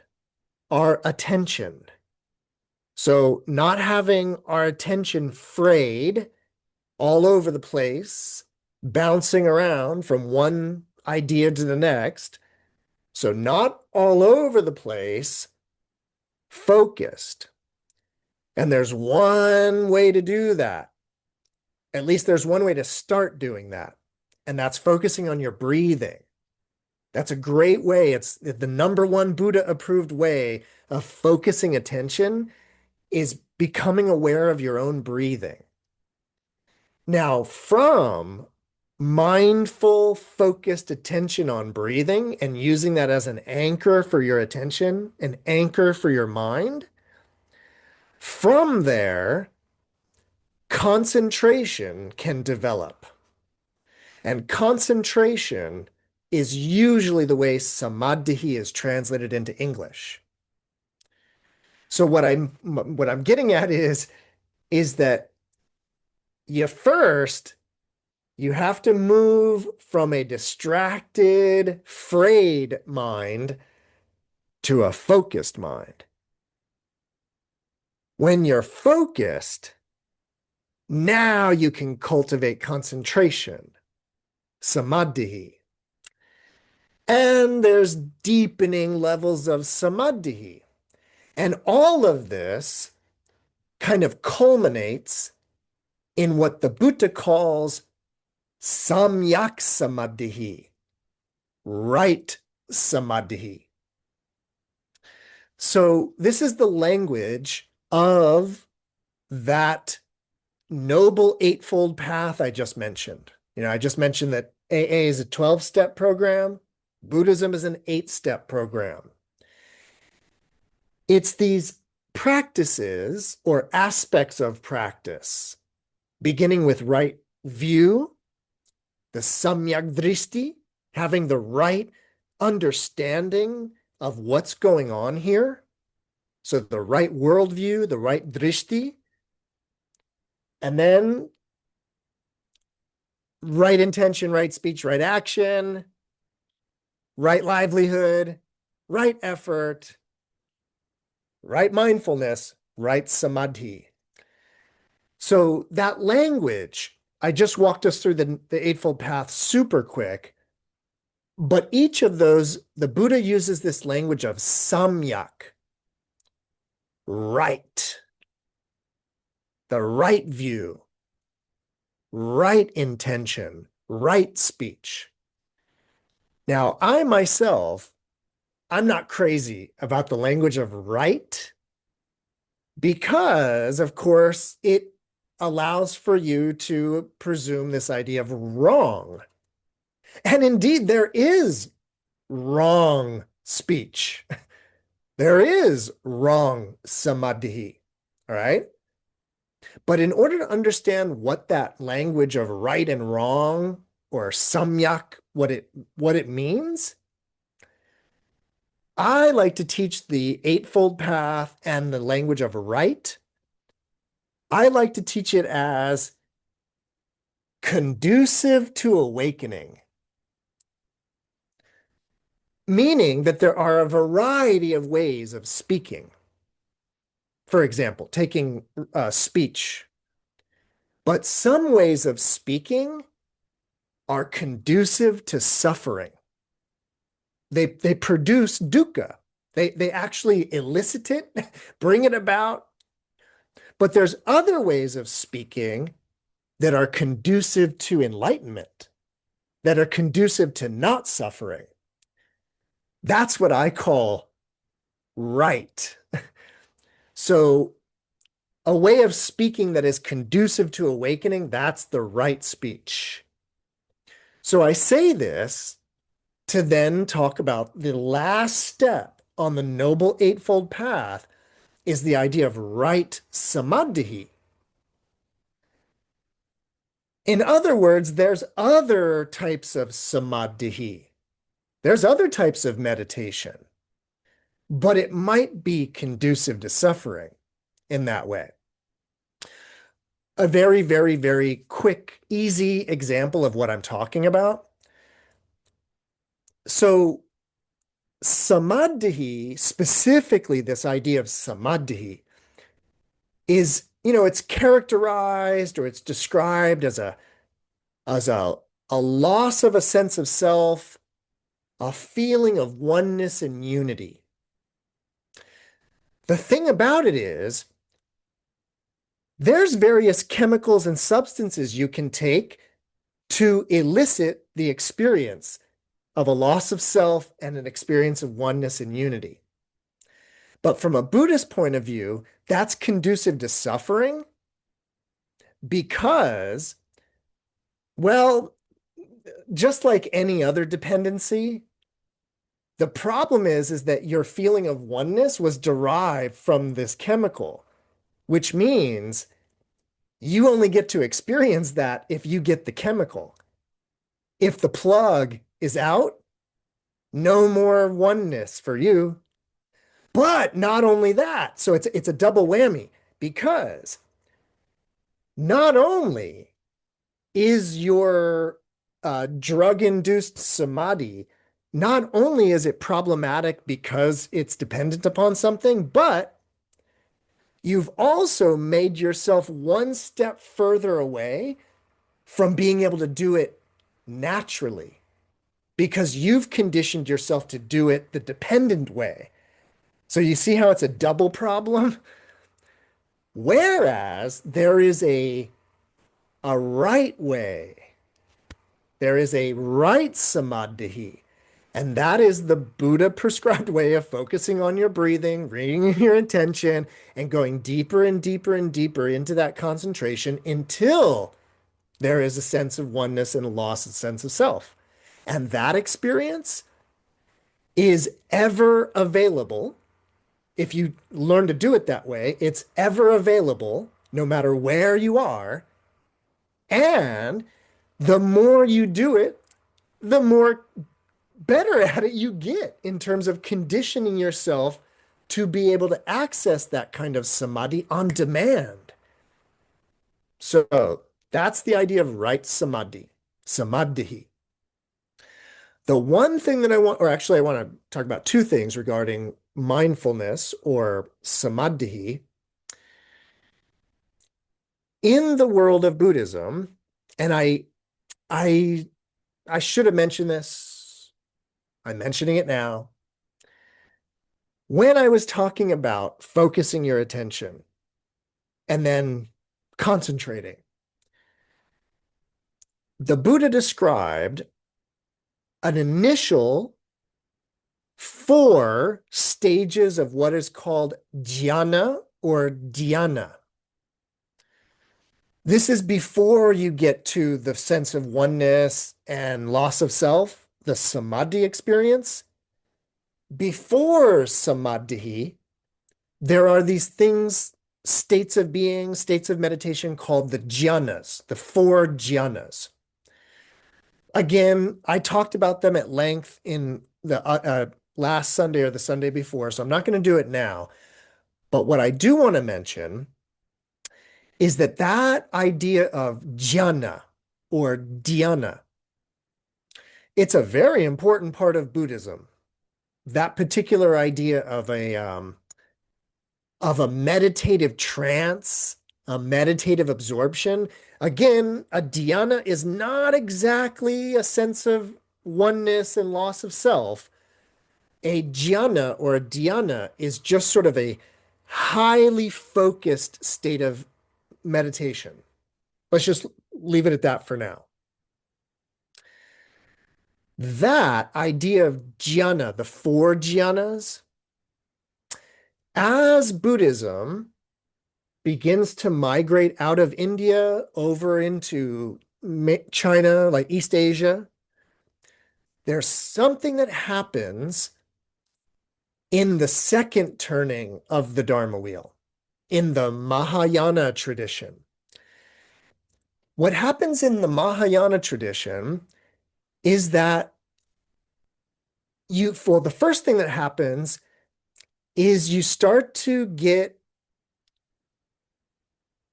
our attention. So not having our attention frayed all over the place, bouncing around from one idea to the next. So not all over the place, focused. And there's one way to do that. At least there's one way to start doing that. And that's focusing on your breathing. That's a great way. It's the number one Buddha approved way of focusing attention is becoming aware of your own breathing. Now, from mindful, focused attention on breathing and using that as an anchor for your attention, an anchor for your mind, from there, concentration can develop. And concentration is usually the way Samādhi is translated into English. So what I'm getting at is that you have to move from a distracted, frayed mind to a focused mind. When you're focused, now you can cultivate concentration, Samādhi. And there's deepening levels of Samādhi. And all of this kind of culminates in what the Buddha calls samyak samadhi, right samadhi. So this is the language of that noble eightfold path I just mentioned. I just mentioned that AA is a 12-step program. Buddhism is an 8-step program. It's these practices or aspects of practice, beginning with right view, the samyak drishti, having the right understanding of what's going on here. So the right worldview, the right drishti, and then right intention, right speech, right action, right livelihood, right effort, right mindfulness, right samadhi. So that language, I just walked us through the Eightfold Path super quick, but each of those, the Buddha uses this language of samyak, right, the right view, right intention, right speech. Now, I myself, I'm not crazy about the language of right because, of course, it allows for you to presume this idea of wrong. And indeed, there is wrong speech. There is wrong samadhi, all right? But in order to understand what that language of right and wrong or samyak, what it means, I like to teach the Eightfold Path and the language of right. I like to teach it as conducive to awakening, meaning that there are a variety of ways of speaking. For example, taking speech. But some ways of speaking are conducive to suffering. They produce dukkha. They actually elicit it, bring it about. But there's other ways of speaking that are conducive to enlightenment, that are conducive to not suffering. That's what I call right. So a way of speaking that is conducive to awakening, that's the right speech. So I say this to then talk about the last step on the Noble Eightfold Path is the idea of right Samādhi. In other words, there's other types of Samādhi. There's other types of meditation, but it might be conducive to suffering in that way. A very, very, very quick, easy example of what I'm talking about. So Samādhi, specifically this idea of Samādhi, is, it's characterized or it's described as a loss of a sense of self, a feeling of oneness and unity. The thing about it is, there's various chemicals and substances you can take to elicit the experience of a loss of self and an experience of oneness and unity. But from a Buddhist point of view, that's conducive to suffering because, well, just like any other dependency, the problem is that your feeling of oneness was derived from this chemical, which means you only get to experience that if you get the chemical. If the plug is out, no more oneness for you. But not only that, so it's a double whammy because not only is your drug-induced samadhi, not only is it problematic because it's dependent upon something, but you've also made yourself one step further away from being able to do it naturally because you've conditioned yourself to do it the dependent way. So you see how it's a double problem? Whereas there is a right way. There is a right samadhi. And that is the Buddha prescribed way of focusing on your breathing, bringing your attention, and going deeper and deeper and deeper into that concentration until there is a sense of oneness and a loss of sense of self. And that experience is ever available. If you learn to do it that way, it's ever available no matter where you are. And the more you do it, the more better at it you get in terms of conditioning yourself to be able to access that kind of samadhi on demand. So that's the idea of right samadhi, samadhi. The one thing that I want, or actually I want to talk about two things regarding mindfulness or samadhi. In the world of Buddhism, and I should have mentioned this. I'm mentioning it now. When I was talking about focusing your attention and then concentrating, the Buddha described an initial 4 stages of what is called jhana or dhyana. This is before you get to the sense of oneness and loss of self, the samadhi experience. Before samadhi, there are these things, states of being, states of meditation called the jhanas, the 4 jhanas. Again, I talked about them at length in the last Sunday or the Sunday before, so I'm not going to do it now. But what I do want to mention is that that idea of jhana or dhyana, it's a very important part of Buddhism. That particular idea of a meditative trance, a meditative absorption. Again, a dhyana is not exactly a sense of oneness and loss of self. A jhana or a dhyana is just sort of a highly focused state of meditation. Let's just leave it at that for now. That idea of jhana, the four jhanas, as Buddhism begins to migrate out of India over into China, like East Asia, there's something that happens in the second turning of the Dharma wheel, in the Mahayana tradition. What happens in the Mahayana tradition is that the first thing that happens is you start to get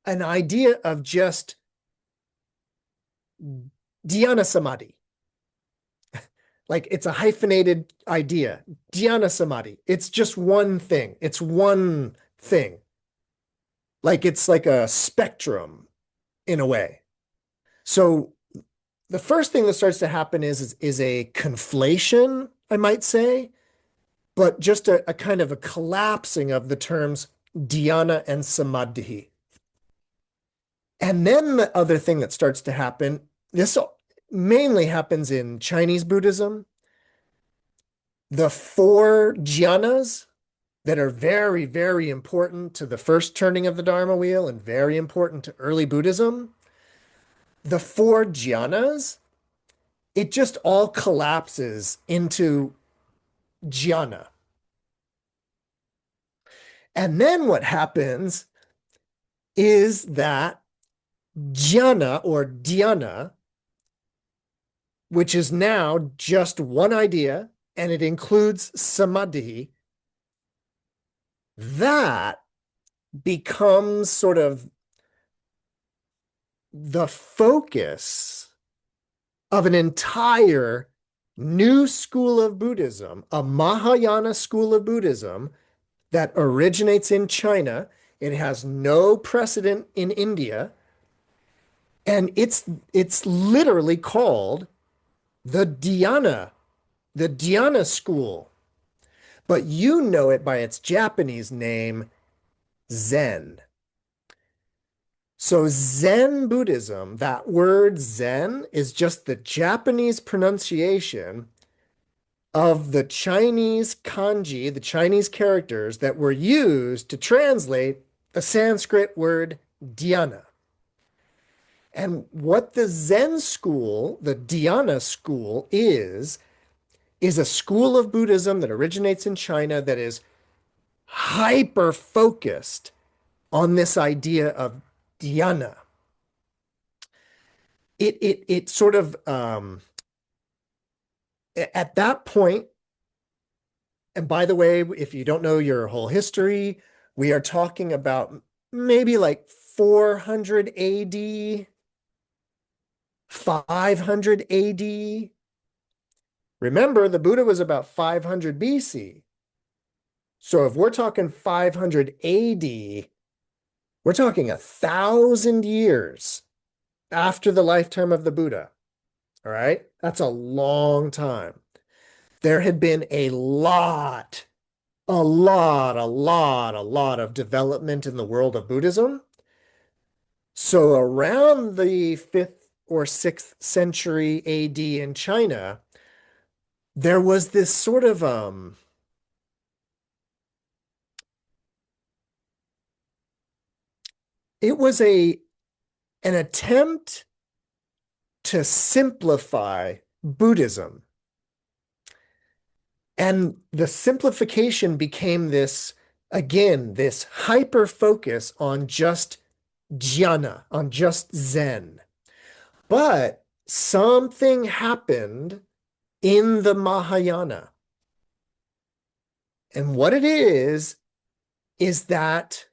an idea of just dhyana samadhi. Like it's a hyphenated idea. Dhyana samadhi. It's just one thing. It's one thing. Like it's like a spectrum in a way. So the first thing that starts to happen is a conflation, I might say, but just a kind of a collapsing of the terms dhyana and samadhi. And then the other thing that starts to happen, this mainly happens in Chinese Buddhism. The four jhanas that are very, very important to the first turning of the Dharma wheel and very important to early Buddhism, the four jhanas, it just all collapses into jhana. And then what happens is that jhana or dhyana, which is now just one idea, and it includes samadhi, that becomes sort of the focus of an entire new school of Buddhism, a Mahayana school of Buddhism that originates in China. It has no precedent in India. And it's literally called the Dhyana school. But you know it by its Japanese name, Zen. So Zen Buddhism, that word Zen is just the Japanese pronunciation of the Chinese kanji, the Chinese characters that were used to translate the Sanskrit word dhyana. And what the Zen school, the Dhyana school is a school of Buddhism that originates in China that is hyper focused on this idea of dhyana. It sort of at that point, and by the way, if you don't know your whole history, we are talking about maybe like 400 AD, 500 AD. Remember, the Buddha was about 500 BC. So if we're talking 500 AD, we're talking 1,000 years after the lifetime of the Buddha. All right? That's a long time. There had been a lot of development in the world of Buddhism. So around the 5th or 6th century AD in China, there was this sort of it was an attempt to simplify Buddhism. And the simplification became this, again, this hyper focus on just jhana, on just Zen. But something happened in the Mahayana. And what it is that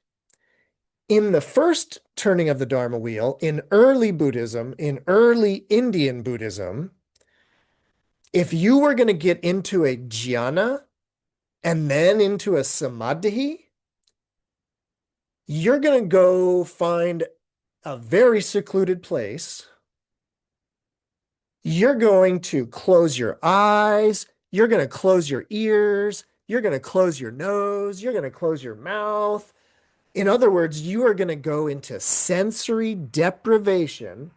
in the first turning of the Dharma wheel, in early Buddhism, in early Indian Buddhism, if you were going to get into a jhana and then into a samadhi, you're going to go find a very secluded place. You're going to close your eyes. You're going to close your ears. You're going to close your nose. You're going to close your mouth. In other words, you are going to go into sensory deprivation.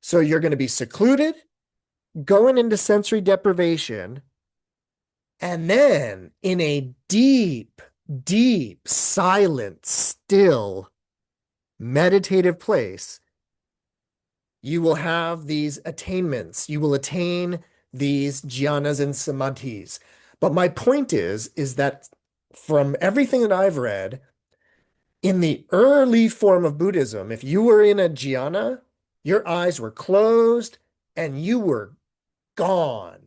So you're going to be secluded, going into sensory deprivation, and then in a deep, deep, silent, still, meditative place, you will have these attainments. You will attain these jhanas and samadhis. But my point is that from everything that I've read, in the early form of Buddhism, if you were in a jhana, your eyes were closed and you were gone.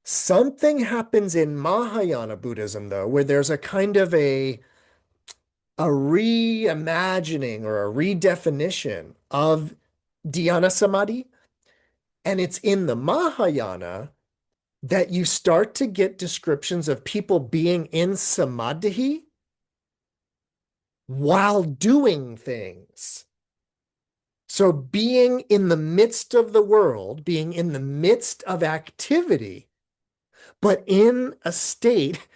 Something happens in Mahayana Buddhism, though, where there's a kind of a reimagining or a redefinition of dhyana samadhi. And it's in the Mahayana that you start to get descriptions of people being in samadhi while doing things. So being in the midst of the world, being in the midst of activity, but in a state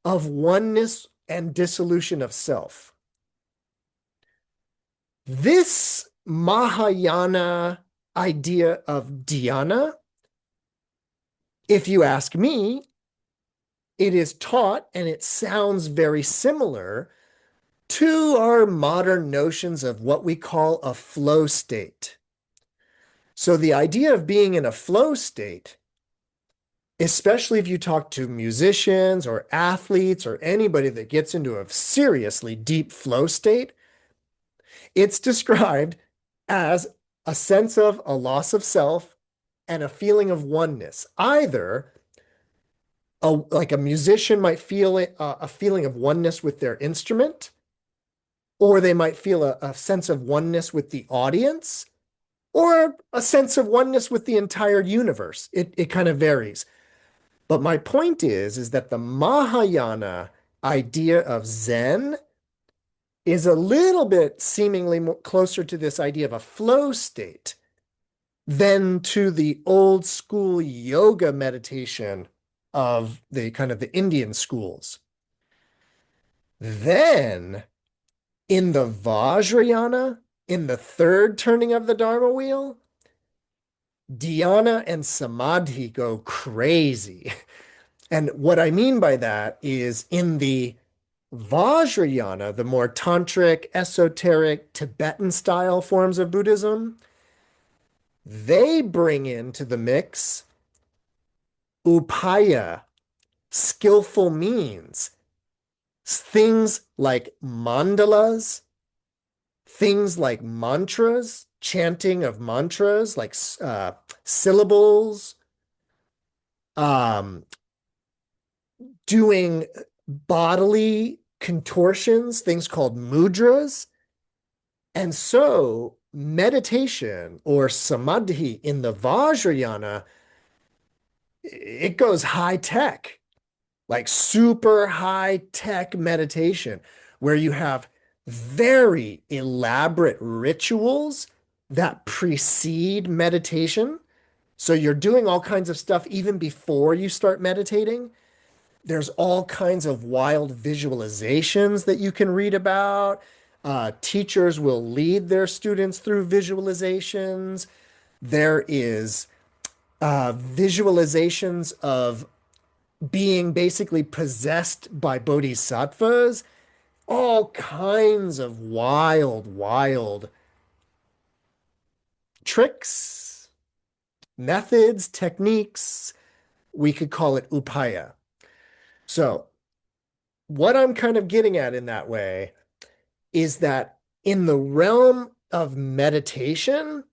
of oneness and dissolution of self. This Mahayana idea of dhyana, if you ask me, it is taught and it sounds very similar to our modern notions of what we call a flow state. So the idea of being in a flow state, especially if you talk to musicians or athletes or anybody that gets into a seriously deep flow state, it's described as a sense of a loss of self and a feeling of oneness. Either like a musician might feel a feeling of oneness with their instrument, or they might feel a sense of oneness with the audience, or a sense of oneness with the entire universe. It kind of varies. But my point is that the Mahayana idea of Zen is a little bit seemingly closer to this idea of a flow state than to the old school yoga meditation of the kind of the Indian schools. Then in the Vajrayana, in the third turning of the Dharma wheel, dhyana and samadhi go crazy. And what I mean by that is in the Vajrayana, the more tantric, esoteric, Tibetan style forms of Buddhism, they bring into the mix upaya, skillful means, things like mandalas, things like mantras, chanting of mantras, like syllables, doing bodily contortions, things called mudras. And so meditation or samadhi in the Vajrayana, it goes high tech, like super high tech meditation, where you have very elaborate rituals that precede meditation. So you're doing all kinds of stuff even before you start meditating. There's all kinds of wild visualizations that you can read about. Teachers will lead their students through visualizations. There is visualizations of being basically possessed by bodhisattvas, all kinds of wild, wild tricks, methods, techniques. We could call it upaya. So what I'm kind of getting at in that way is that in the realm of meditation,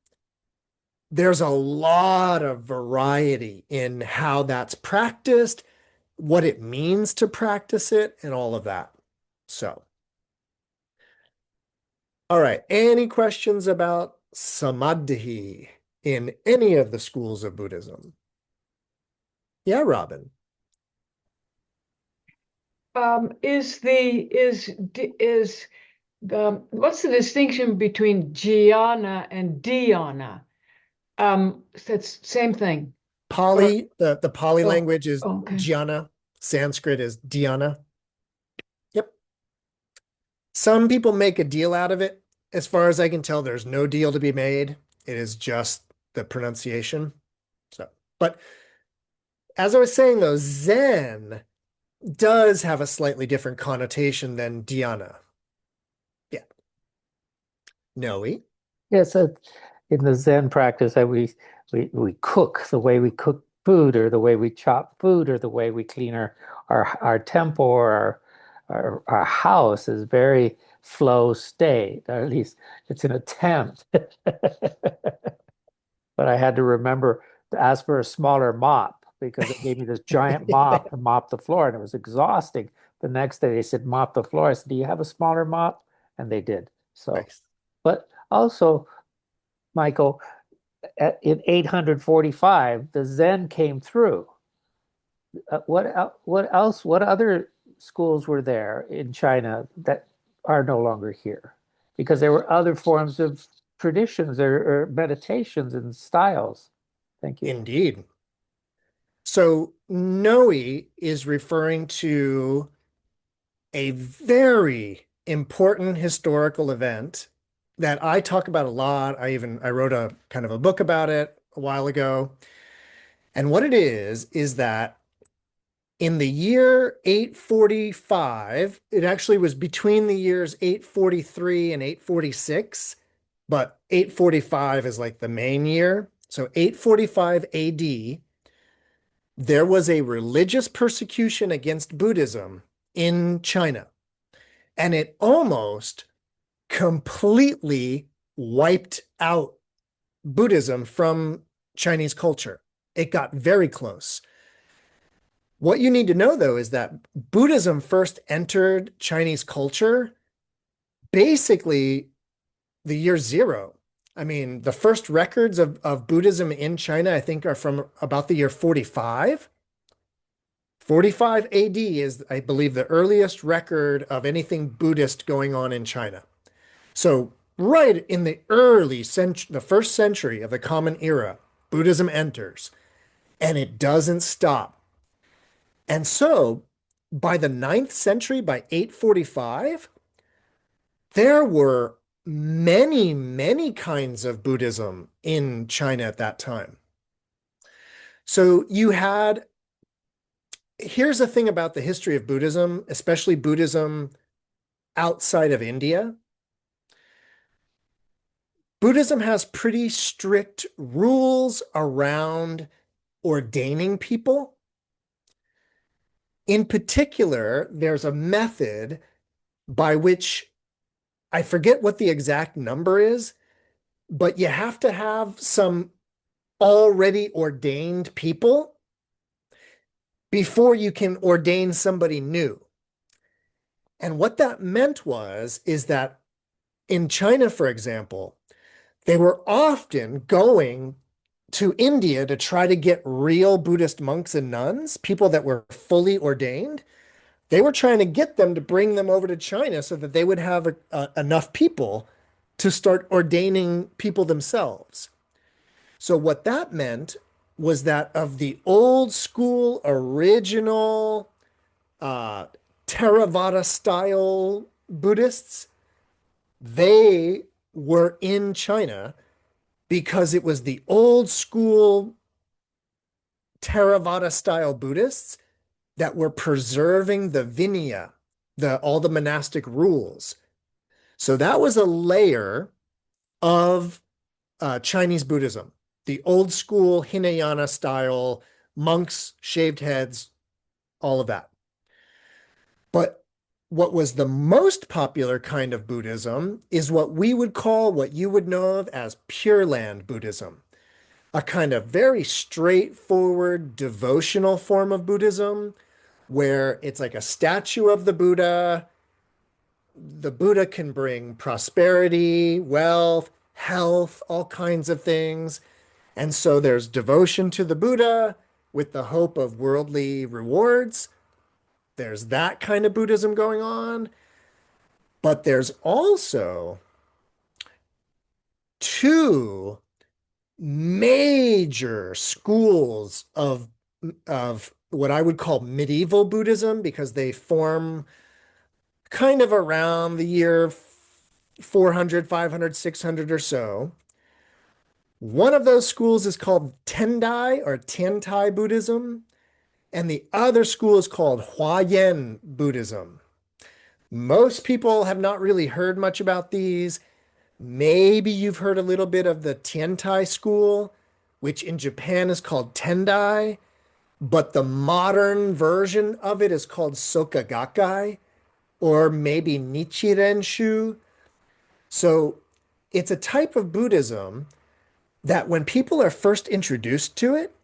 there's a lot of variety in how that's practiced, what it means to practice it, and all of that. So, all right. Any questions about Samādhi in any of the schools of Buddhism? Yeah, Robin. What's the distinction between jhana and dhyana? That's same thing. Or Pali, the Pali oh, language is okay. jhana. Sanskrit is dhyana. Yep. Some people make a deal out of it. As far as I can tell, there's no deal to be made. It is just the pronunciation. So, but as I was saying though, Zen does have a slightly different connotation than dhyana. Yeah. Noe. Yeah, so in the Zen practice that we cook the way we cook food or the way we chop food or the way we clean our temple or our house is very flow state, or at least it's an attempt. But I had to remember to ask for a smaller mop because they gave me this giant mop to mop the floor and it was exhausting. The next day they said, mop the floor. I said, do you have a smaller mop? And they did. So, Nice. but also, Michael, in 845, the Zen came through. What else? What other schools were there in China that are no longer here? Because there were other forms of traditions or meditations and styles. Thank you. Indeed. So Noe is referring to a very important historical event that I talk about a lot. I wrote a kind of a book about it a while ago. And what it is that in the year 845, it actually was between the years 843 and 846, but 845 is like the main year. So 845 AD, there was a religious persecution against Buddhism in China, and it almost completely wiped out Buddhism from Chinese culture. It got very close. What you need to know, though, is that Buddhism first entered Chinese culture basically the year zero. I mean, the first records of Buddhism in China, I think, are from about the year 45. 45 AD is, I believe, the earliest record of anything Buddhist going on in China. So, right in the the first century of the Common Era, Buddhism enters, and it doesn't stop. And so, by the ninth century, by 845, there were many, many kinds of Buddhism in China at that time. So here's the thing about the history of Buddhism, especially Buddhism outside of India. Buddhism has pretty strict rules around ordaining people. In particular, there's a method by which I forget what the exact number is, but you have to have some already ordained people before you can ordain somebody new. And what that meant is that in China, for example, they were often going to India to try to get real Buddhist monks and nuns, people that were fully ordained. They were trying to get them to bring them over to China so that they would have enough people to start ordaining people themselves. So what that meant was that of the old school, original, uh, Theravada style Buddhists, they were in China because it was the old school Theravada style Buddhists that were preserving the Vinaya, all the monastic rules. So that was a layer of Chinese Buddhism, the old school Hinayana style, monks, shaved heads, all of that. But what was the most popular kind of Buddhism is what we would call what you would know of as Pure Land Buddhism, a kind of very straightforward devotional form of Buddhism where it's like a statue of the Buddha. The Buddha can bring prosperity, wealth, health, all kinds of things. And so there's devotion to the Buddha with the hope of worldly rewards. There's that kind of Buddhism going on. But there's also two major schools of what I would call medieval Buddhism because they form kind of around the year 400, 500, 600 or so. One of those schools is called Tendai or Tiantai Buddhism, and the other school is called Huayan Buddhism. Most people have not really heard much about these. Maybe you've heard a little bit of the Tiantai school, which in Japan is called Tendai, but the modern version of it is called Soka Gakkai or maybe Nichiren Shu. So it's a type of Buddhism that when people are first introduced to it,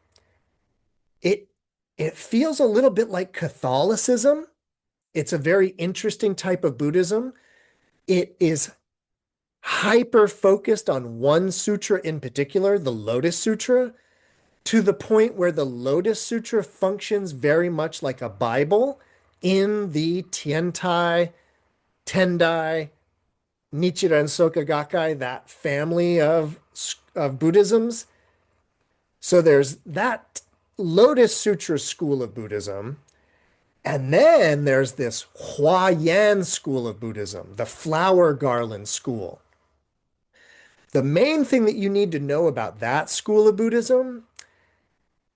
it it feels a little bit like Catholicism. It's a very interesting type of Buddhism. It is hyper focused on one sutra in particular, the Lotus Sutra, to the point where the Lotus Sutra functions very much like a Bible in the Tiantai, Tendai, Nichiren Soka Gakkai, that family of Buddhisms. So there's that Lotus Sutra school of Buddhism. And then there's this Huayan school of Buddhism, the flower garland school. The main thing that you need to know about that school of Buddhism,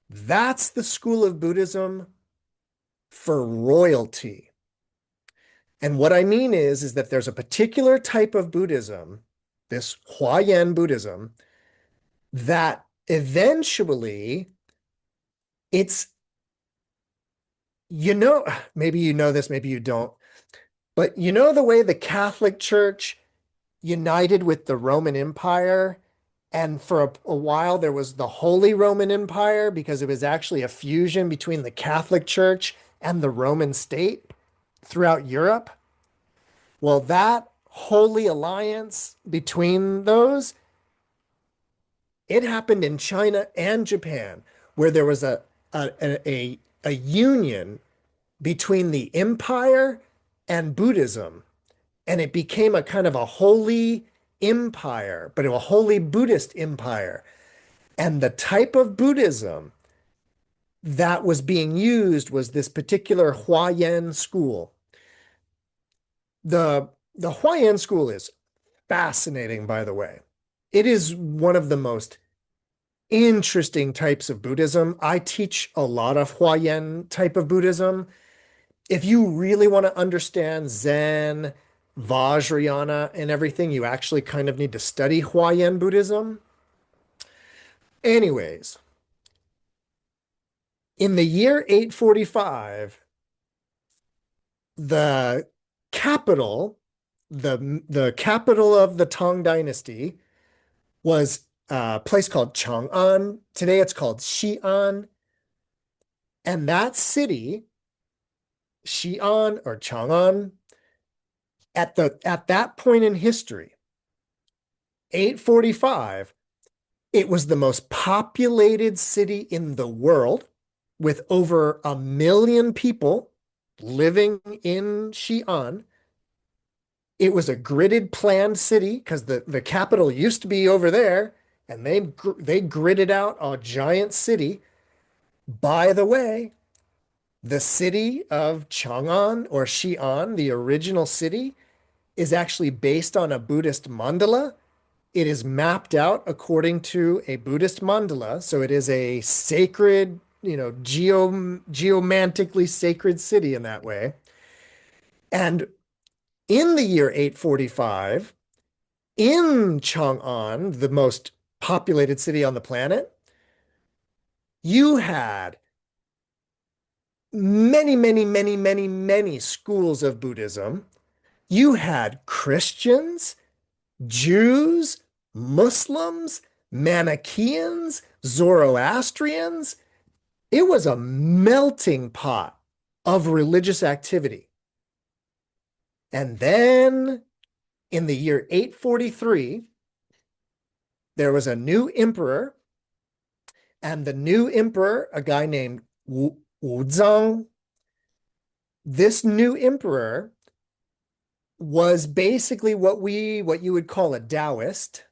that's the school of Buddhism for royalty. And what I mean is that there's a particular type of Buddhism, this Huayan Buddhism, that eventually it's, maybe you know this, maybe you don't, but you know the way the Catholic Church united with the Roman Empire, and for a while there was the Holy Roman Empire because it was actually a fusion between the Catholic Church and the Roman state throughout Europe. Well, that holy alliance between those, it happened in China and Japan, where there was a union between the empire and Buddhism, and it became a kind of a holy empire, but a holy Buddhist empire. And the type of Buddhism that was being used was this particular Huayan school. The Huayan school is fascinating, by the way. It is one of the most interesting types of Buddhism. I teach a lot of Huayan type of Buddhism. If you really want to understand Zen, Vajrayana, and everything, you actually kind of need to study Huayan Buddhism. Anyways, in the year 845, the capital, the capital of the Tang Dynasty was a place called Chang'an. Today it's called Xi'an. And that city, Xi'an or Chang'an, at that point in history, 845, it was the most populated city in the world with over 1 million people living in Xi'an. It was a gridded planned city because the capital used to be over there, and they gridded out a giant city. By the way, the city of Chang'an or Xi'an, the original city, is actually based on a Buddhist mandala. It is mapped out according to a Buddhist mandala, so it is a sacred, geomantically sacred city in that way. And in the year 845, in Chang'an, the most populated city on the planet, you had many, many, many, many, many schools of Buddhism. You had Christians, Jews, Muslims, Manichaeans, Zoroastrians. It was a melting pot of religious activity. And then in the year 843, there was a new emperor, and the new emperor, a guy named Wuzang, this new emperor was basically what you would call a Taoist,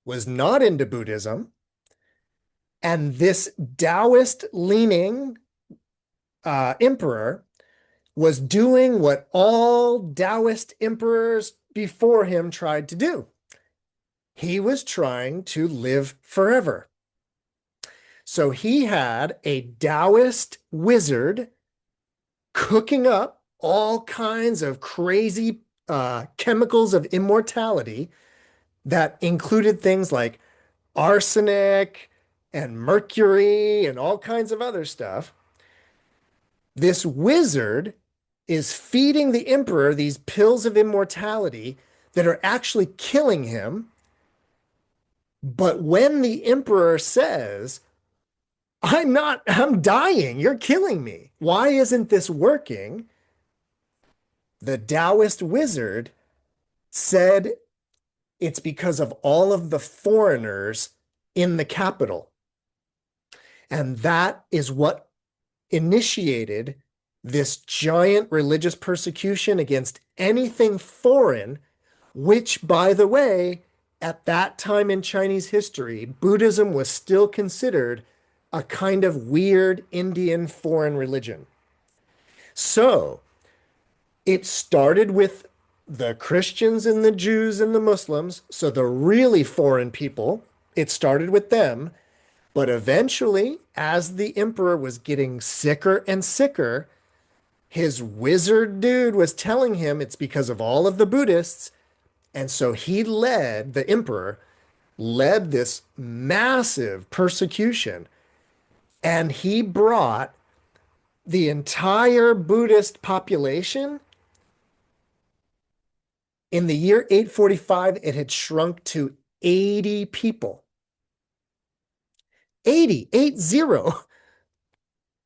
was not into Buddhism. And this Taoist leaning emperor was doing what all Taoist emperors before him tried to do. He was trying to live forever. So he had a Taoist wizard cooking up all kinds of crazy chemicals of immortality that included things like arsenic and mercury and all kinds of other stuff. This wizard is feeding the emperor these pills of immortality that are actually killing him. But when the emperor says, I'm dying, you're killing me, why isn't this working? The Taoist wizard said it's because of all of the foreigners in the capital. And that is what initiated this giant religious persecution against anything foreign, which, by the way, at that time in Chinese history, Buddhism was still considered a kind of weird Indian foreign religion. So it started with the Christians and the Jews and the Muslims, so the really foreign people, it started with them. But eventually, as the emperor was getting sicker and sicker, his wizard dude was telling him it's because of all of the Buddhists. And so the emperor led this massive persecution. And he brought the entire Buddhist population. In the year 845, it had shrunk to 80 people. 80.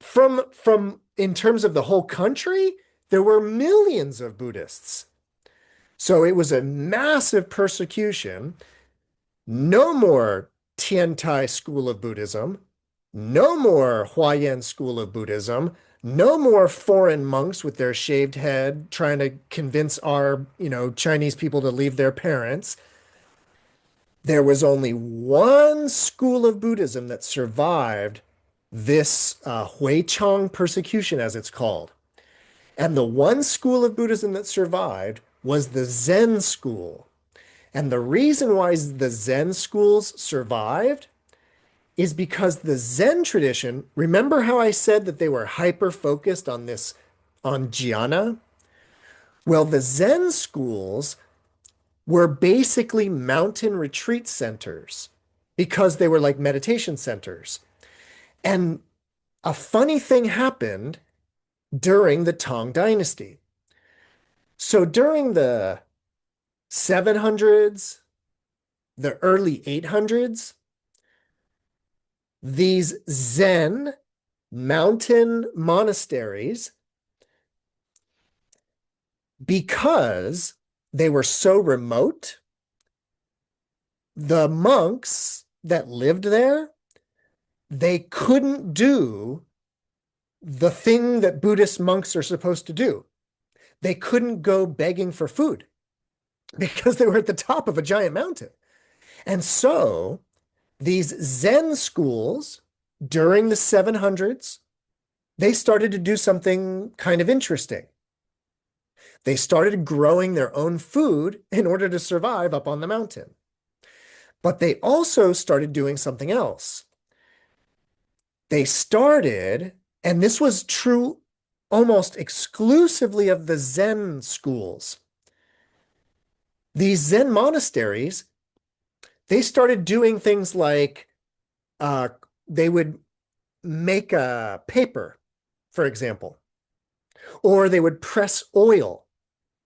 From in terms of the whole country, there were millions of Buddhists. So it was a massive persecution. No more Tiantai school of Buddhism, no more Huayan school of Buddhism, no more foreign monks with their shaved head trying to convince our, Chinese people to leave their parents. There was only one school of Buddhism that survived this Huichang persecution, as it's called. And the one school of Buddhism that survived was the Zen school. And the reason why the Zen schools survived is because the Zen tradition, remember how I said that they were hyper-focused on jhana? Well, the Zen schools were basically mountain retreat centers because they were like meditation centers. And a funny thing happened during the Tang Dynasty. So during the 700s, the early 800s, these Zen mountain monasteries, because they were so remote, the monks that lived there, they couldn't do the thing that Buddhist monks are supposed to do. They couldn't go begging for food because they were at the top of a giant mountain. And so these Zen schools during the 700s, they started to do something kind of interesting. They started growing their own food in order to survive up on the mountain. But they also started doing something else. They started, and this was true almost exclusively of the Zen schools. These Zen monasteries, they started doing things like they would make a paper for example. Or they would press oil.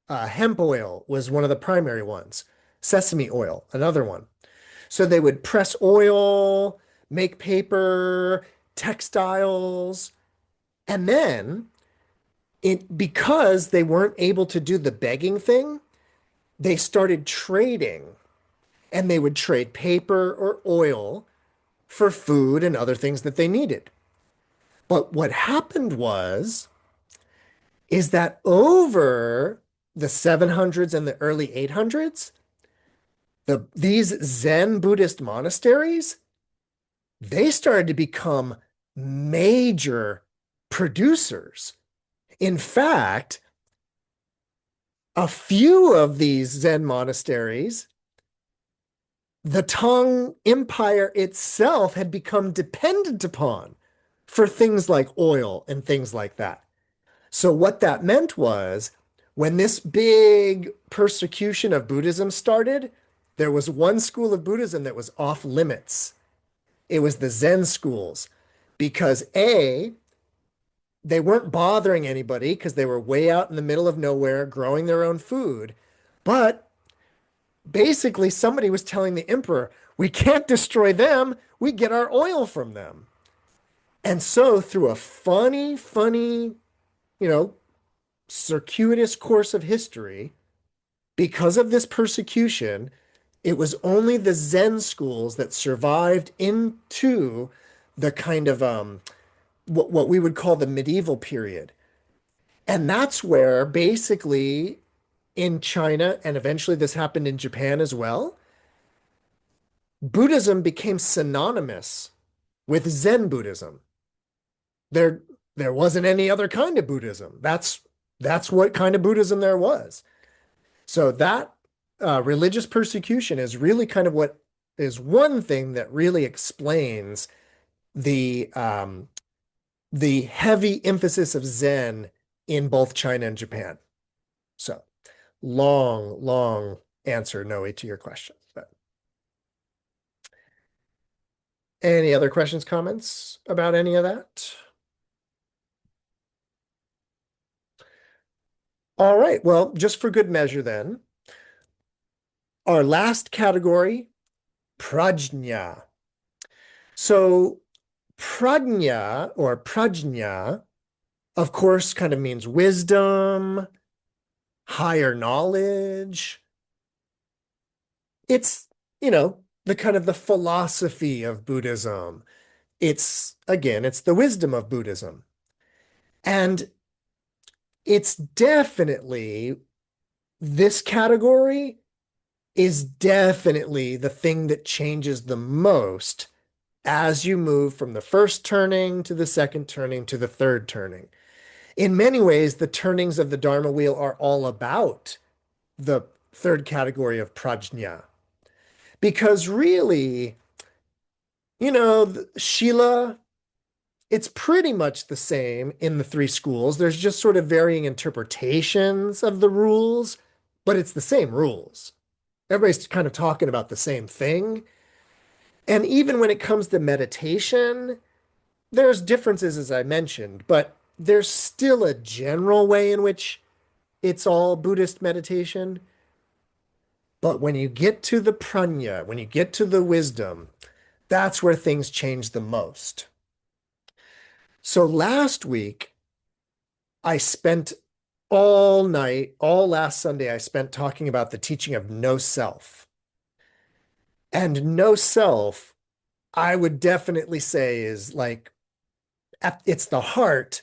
Hemp oil was one of the primary ones. Sesame oil, another one. So they would press oil, make paper, textiles, and then because they weren't able to do the begging thing, they started trading, and they would trade paper or oil for food and other things that they needed. But what happened is that over the 700s and the early 800s, these Zen Buddhist monasteries, they started to become major producers. In fact, a few of these Zen monasteries, the Tang Empire itself had become dependent upon for things like oil and things like that. So what that meant was when this big persecution of Buddhism started, there was one school of Buddhism that was off limits. It was the Zen schools because A, they weren't bothering anybody because they were way out in the middle of nowhere growing their own food. But basically, somebody was telling the emperor, we can't destroy them. We get our oil from them. And so through a funny, circuitous course of history, because of this persecution, it was only the Zen schools that survived into the kind of what we would call the medieval period. And that's where basically in China, and eventually this happened in Japan as well, Buddhism became synonymous with Zen Buddhism. There, there wasn't any other kind of Buddhism. That's what kind of Buddhism there was. So that religious persecution is really kind of what is one thing that really explains the heavy emphasis of Zen in both China and Japan. So long answer, Noe, to your question. But any other questions, comments about any of that? All right, well, just for good measure then, our last category, Prajñā. So Prajñā or Prajñā, of course, kind of means wisdom, higher knowledge. It's, the kind of the philosophy of Buddhism. It's the wisdom of Buddhism. And it's definitely, this category is definitely the thing that changes the most as you move from the first turning to the second turning to the third turning. In many ways, the turnings of the Dharma wheel are all about the third category of Prajñā. Because really, Sīla, it's pretty much the same in the three schools. There's just sort of varying interpretations of the rules, but it's the same rules. Everybody's kind of talking about the same thing. And even when it comes to meditation, there's differences, as I mentioned, but there's still a general way in which it's all Buddhist meditation. But when you get to the prajñā, when you get to the wisdom, that's where things change the most. So last week, I spent all last Sunday, I spent talking about the teaching of no self. And no self, I would definitely say is like, it's the heart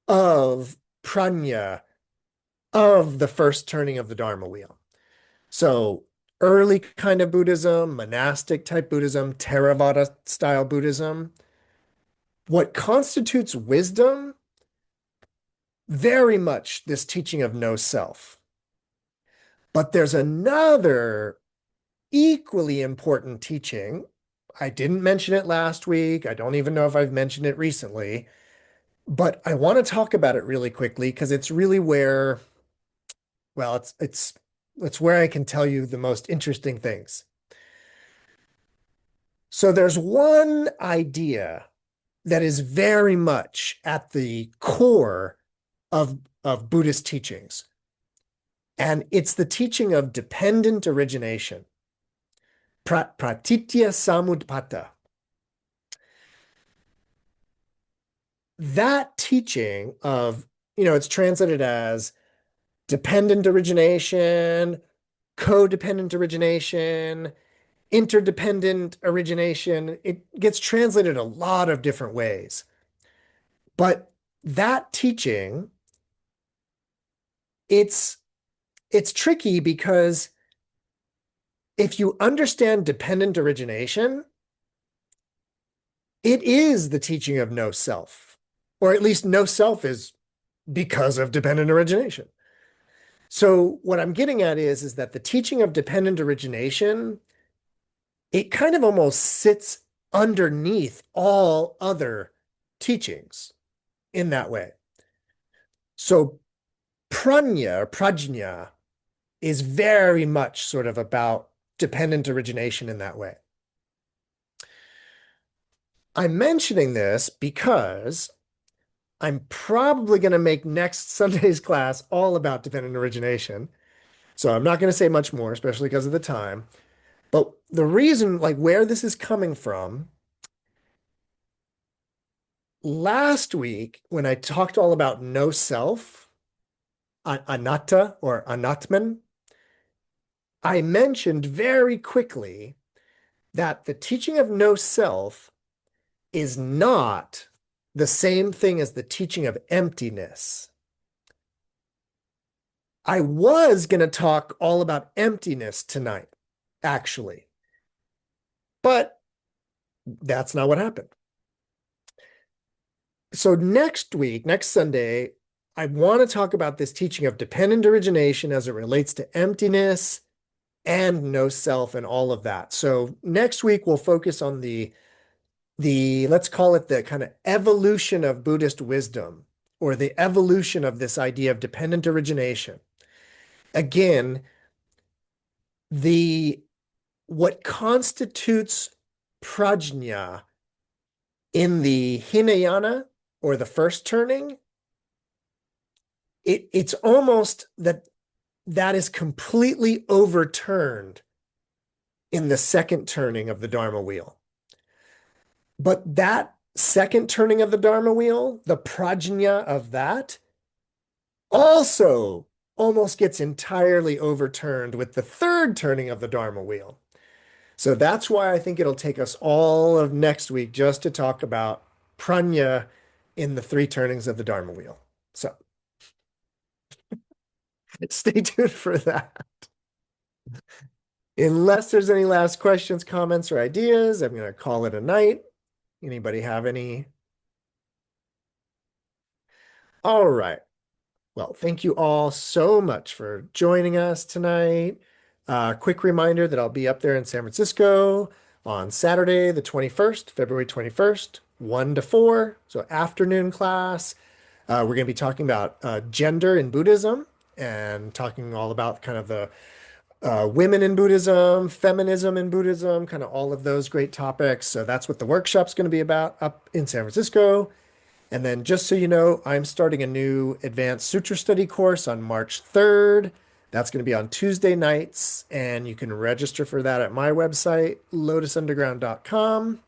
of prajñā, of the first turning of the Dharma wheel. So early kind of Buddhism, monastic type Buddhism, Theravada style Buddhism, what constitutes wisdom, very much this teaching of no self. But there's another equally important teaching. I didn't mention it last week. I don't even know if I've mentioned it recently, but I want to talk about it really quickly because it's really where, well, it's where I can tell you the most interesting things. So there's one idea that is very much at the core of Buddhist teachings. And it's the teaching of dependent origination, pratitya samudpata. That teaching of, it's translated as dependent origination, codependent origination, interdependent origination. It gets translated a lot of different ways. But that teaching, it's tricky because if you understand dependent origination, it is the teaching of no self, or at least no self is because of dependent origination. So what I'm getting at is that the teaching of dependent origination, it kind of almost sits underneath all other teachings in that way. So prajñā is very much sort of about dependent origination in that way. I'm mentioning this because I'm probably going to make next Sunday's class all about dependent origination. So I'm not going to say much more, especially because of the time. But the reason, like where this is coming from, last week when I talked all about no self, anatta or anatman, I mentioned very quickly that the teaching of no self is not the same thing as the teaching of emptiness. I was going to talk all about emptiness tonight, actually, but that's not what happened. So next week, next Sunday, I want to talk about this teaching of dependent origination as it relates to emptiness and no self and all of that. So next week, we'll focus on the let's call it the kind of evolution of Buddhist wisdom, or the evolution of this idea of dependent origination. Again, what constitutes prajñā in the Hinayana, or the first turning, it's almost that is completely overturned in the second turning of the Dharma wheel. But that second turning of the Dharma wheel, the prajñā of that, also almost gets entirely overturned with the third turning of the Dharma wheel. So that's why I think it'll take us all of next week just to talk about prajñā in the three turnings of the Dharma wheel. So stay tuned for that. Unless there's any last questions, comments, or ideas, I'm going to call it a night. Anybody have any? All right. Well, thank you all so much for joining us tonight. Quick reminder that I'll be up there in San Francisco on Saturday, the 21st, February 21st, 1 to 4, so afternoon class. We're going to be talking about gender in Buddhism and talking all about kind of the women in Buddhism, feminism in Buddhism, kind of all of those great topics. So that's what the workshop's going to be about up in San Francisco. And then just so you know, I'm starting a new advanced sutra study course on March 3rd. That's going to be on Tuesday nights, and you can register for that at my website, lotusunderground.com.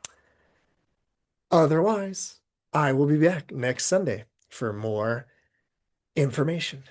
Otherwise, I will be back next Sunday for more information.